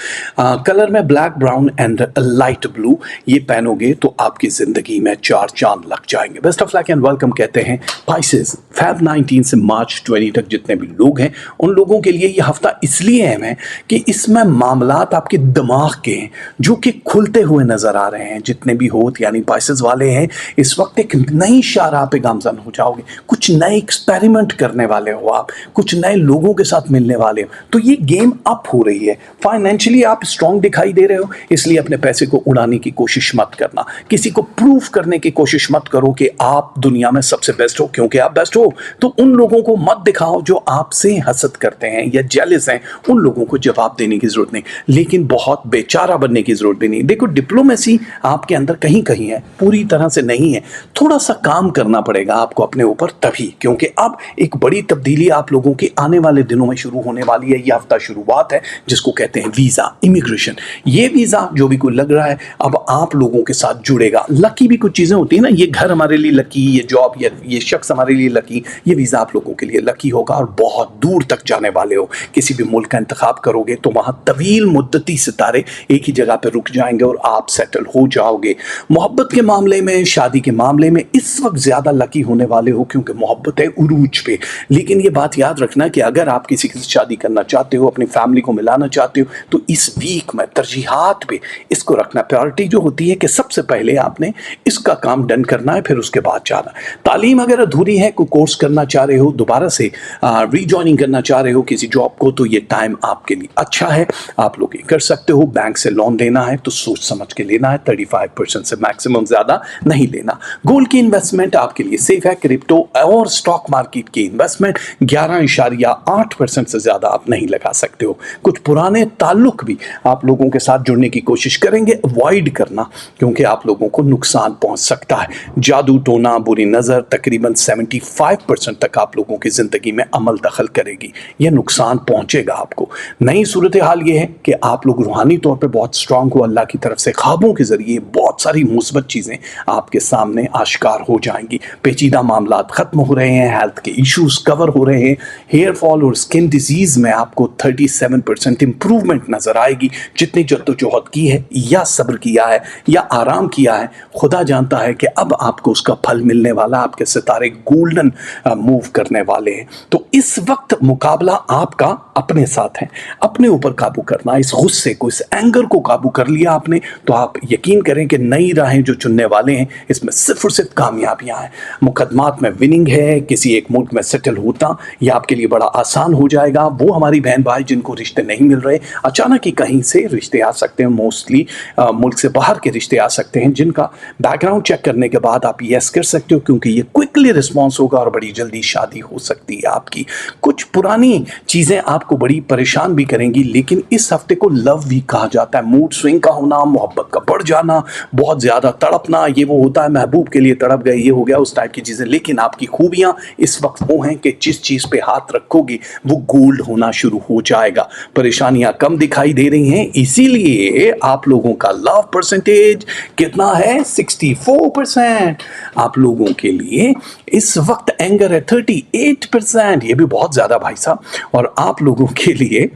कलर में black, brown and light blue, ये पहनोगे तो आपकी ज़िंदगी में 4 चांद लग जाएंगे। Best of luck and welcome कहते हैं पाइसेस। फेब 19 से मार्च 20 तक जितने भी लोग हैं उन लोगों के लिए ये हफ्ता इसलिए अहम है कि इसमें मामलात आपके दिमाग के हैं जो कि खुलते हुए नजर आ रहे हैं। जितने भी होत यानी पाइसेस वाले हैं, इस वक्त एक नई शाहराह पे गामजन हो जाओगे। कुछ नए एक्सपेरिमेंट करने वाले हो आप, कुछ नए लोगों के साथ मिलने वाले हो। तो ये गेम अप हो रही है। फाइनेंशियली आप स्ट्रांग दिखाई दे रहे हो, इसलिए अपने पैसे को उड़ाने की कोशिश मत करना। किसी को प्रूफ करने की कोशिश मत करो कि आप दुनिया में सबसे बेस्ट हो, क्योंकि आप बेस्ट हो। तो उन लोगों को मत दिखाओ जो आपसे हसद करते हैं या जेलस हैं, उन लोगों को जवाब देने की जरूरत नहीं, लेकिन बहुत बेचारा बनने की जरूरत भी नहीं। देखो, डिप्लोमेसी आपके अंदर कहीं कहीं है, पूरी तरह से नहीं है। थोड़ा सा काम करना पड़ेगा आपको अपने ऊपर तभी, क्योंकि अब एक बड़ी तब्दीली आप लोगों के आने वाले दिनों में शुरू होने वाली है। ये हफ्ता शुरुआत है जिसको कहते हैं वीज़ा, इमिग्रेशन। ये वीज़ा जो भी कोई लग रहा है अब आप लोगों के साथ जुड़ेगा। लकी भी कुछ चीज़ें होती है ना, ये घर हमारे लिए लकी, ये जॉब या ये शख्स हमारे लिए लकी, ये वीज़ा आप लोगों के लिए लकी होगा और बहुत दूर तक जाने वाले हो। किसी भी मुल्क का इंतखाब करोगे तो वहाँ तवील मुद्दती सितारे एक ही जगह पर रुक जाएंगे और आप सेटल हो जाओगे। मोहब्बत के मामले में, शादी के मामले में इस वक्त ज़्यादा लकी होने वाले हो, क्योंकि मोहब्बत है उरूज पे। लेकिन ये बात याद रखना कि अगर आप किसी से शादी करना चाहते हो, अपनी फैमिली को मिलाना चाहते हो, तो इस वीक में तरजीहात पे इसको रखना। प्रायोरिटी जो होती है कि सबसे पहले आपने इसका काम डन करना है, फिर उसके बाद जाना। तालीम अगर अधूरी है, कोई कोर्स करना चाह रहे हो, दोबारा से रीजॉइनिंग करना चाह रहे हो किसी जॉब को, तो ये टाइम आपके लिए अच्छा है, आप लोग ये कर सकते हो। बैंक से लोन लेना है तो सोच समझ के लेना है, 35% से मैक्सिमम ज़्यादा नहीं लेना। गोल्ड की इन्वेस्टमेंट आपके लिए सेफ है। क्रिप्टो और स्टॉक मार्केट की इन्वेस्टमेंट 11.8% से ज़्यादा आप नहीं लगा सकते हो। कुछ पुराने ताल्लुक भी आप लोगों के साथ जुड़ने की कोशिश करेंगे, अवॉइड करना, क्योंकि आप लोगों को नुकसान पहुंच सकता है। जादू टोना, बुरी नज़र, तकरीबन 75% तक आप آپ لوگوں کی زندگی میں عمل دخل کرے گی، یہ نقصان پہنچے گا آپ کو۔ نئی صورتحال یہ ہے کہ آپ لوگ روحانی طور پہ بہت سٹرونگ ہو، اللہ کی طرف سے خوابوں کے ذریعے بہت ساری مثبت چیزیں آپ کے سامنے آشکار ہو جائیں گی، پیچیدہ معاملات ختم ہو رہے ہیں، ہیلتھ کے ایشوز کور ہو رہے ہیں، ہیئر فال اور سکن ڈیزیز میں آپ کو 37% امپروومنٹ نظر آئے گی۔ جتنی جدوجہد کی ہے یا صبر کیا ہے یا آرام کیا ہے، خدا جانتا ہے کہ اب آپ کو اس کا پھل ملنے والا، آپ کے ستارے گولڈن موو کرنے والے ہیں۔ تو اس وقت مقابلہ آپ کا اپنے ساتھ ہے، اپنے اوپر قابو کرنا، اس غصے کو، اس اینگر کو قابو کر لیا آپ نے تو آپ یقین کریں کہ نئی راہیں جو چننے والے ہیں اس میں صرف اور صرف کامیابیاں ہیں۔ مقدمات میں وننگ ہے، کسی ایک ملک میں سیٹل ہوتا یہ آپ کے لیے بڑا آسان ہو جائے گا۔ وہ ہماری بہن بھائی جن کو رشتے نہیں مل رہے، اچانک ہی کہیں سے رشتے آ سکتے ہیں، موسٹلی ملک سے باہر کے رشتے آ سکتے ہیں، جن کا بیک گراؤنڈ چیک کرنے کے بعد آپ یس کر سکتے ہو، کیونکہ یہ کوئکلی رسپانس ہوگا اور بڑی جلدی شادی ہو سکتی ہے آپ کی۔ کچھ پرانی چیزیں آپ کو بڑی پریشان بھی کریں گی، لیکن اس ہفتے کو لو ویک کہا جاتا ہے۔ موڈ سوئنگ کا ہونا، محبت کا بڑھ جانا، بہت زیادہ تڑپنا، یہ وہ ہوتا ہے محبوب کے لیے تڑپ گئے، یہ ہو گیا اس ٹائپ کی چیزیں۔ لیکن آپ کی خوبیاں اس وقت وہ ہیں کہ جس چیز پہ ہاتھ رکھو گی وہ گولڈ ہونا شروع ہو جائے گا۔ پریشانیاں کم دکھائی دے رہی ہیں، اسی لیے آپ لوگوں کا لو پرسنٹیج کتنا ہے؟ 64%۔ آپ لوگوں کے لیے اس وقت اینگر ہے 38%، یہ بھی بہت زیادہ بھائی صاحب۔ اور آپ لوگوں کے لیے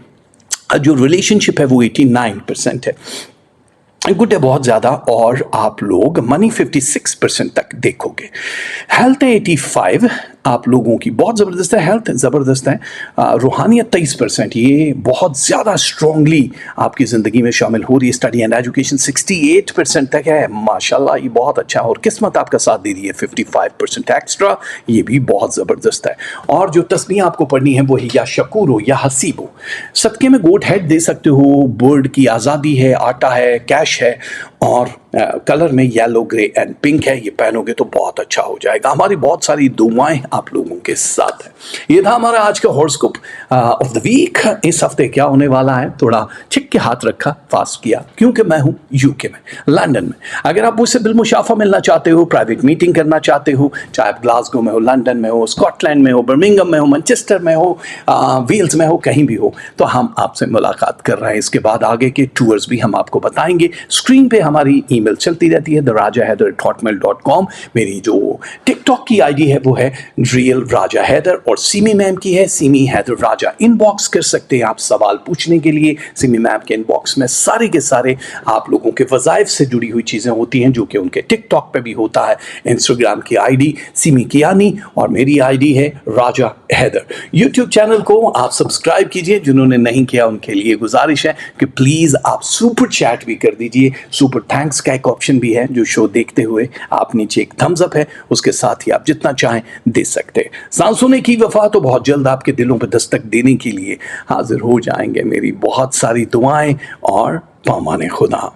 جو ریلیشن شپ ہے وہ 89% ہے، گڈ ہے بہت زیادہ۔ اور آپ لوگ منی 56% تک دیکھو گے۔ ہیلتھ 85 آپ لوگوں کی بہت زبردست ہے، ہیلتھ زبردست ہے۔ روحانیت 23%، یہ بہت زیادہ اسٹرانگلی آپ کی زندگی میں شامل ہو رہی ہے۔ اسٹڈی اینڈ ایجوکیشن 68% تک ہے، ماشاءاللہ یہ بہت اچھا ہے۔ اور قسمت آپ کا ساتھ دے رہی ہے 55% ایکسٹرا، یہ بھی بہت زبردست ہے۔ اور جو تسبیح آپ کو پڑھنی ہے وہی یا شکور ہو یا حسیب ہو۔ صدقے میں گوٹ ہیڈ دے سکتے ہو، برڈ کی آزادی ہے، آٹا ہے، کیش ہے، اور کلر میں یلو، گرے اینڈ پنک ہے، یہ پہنو گے تو بہت اچھا ہو جائے گا۔ ہماری بہت ساری دعائیں آپ لوگوں کے ساتھ ہیں۔ یہ تھا ہمارا آج کا ہورسکوپ آف دا ویک۔ اس ہفتے کیا ہونے والا ہے، تھوڑا چھک کے ہاتھ رکھا، فاسٹ کیا، کیونکہ میں ہوں یو کے میں، لندن میں۔ اگر آپ مجھ سے بالمشافہ ملنا چاہتے ہو، پرائیویٹ میٹنگ کرنا چاہتے ہو، چاہے آپ گلاسگو میں ہو، لندن میں ہو، اسکاٹ لینڈ میں ہو، برمنگم میں ہو، مانچسٹر میں ہو، ویلز میں ہو، کہیں بھی ہو، تو ہم آپ سے ملاقات کر رہے ہیں۔ اس کے بعد آگے کے ٹورز بھی ہم آپ کو بتائیں گے۔ اسکرین پہ ہماری ای میل چلتی رہتی ہے therajahaider@hotmail.com۔ میری جو ٹک ٹاک کی آئی ڈی ہے وہ ہے ریئل راجہ حیدر، اور سیمی میم کی ہے سیمی حیدر راجہ۔ ان باکس کر سکتے ہیں آپ سوال پوچھنے کے لیے۔ سیمی میم کے ان باکس میں سارے کے سارے آپ لوگوں کے وظائف سے جڑی ہوئی چیزیں ہوتی ہیں، جو کہ ان کے ٹک ٹاک پہ بھی ہوتا ہے۔ انسٹاگرام کی آئی ڈی سیمی کیانی، اور میری آئی ڈی ہے راجہ حیدر۔ یوٹیوب چینل کو آپ سبسکرائب کیجئے، جنہوں نے نہیں کیا ان کے لیے گزارش ہے کہ پلیز آپ سپر چیٹ بھی کر دیجئے۔ سپر تھینکس کا ایک آپشن بھی ہے، جو شو دیکھتے ہوئے آپ نیچے ایک تھمز اپ ہے، اس کے ساتھ ہی آپ جتنا چاہیں دے سکتے ہیں۔ سانسوں کی وفا تو بہت جلد آپ کے دلوں پہ دستک دینے کے لیے حاضر ہو جائیں گے۔ میری بہت ساری دعائیں اور پامان خدا۔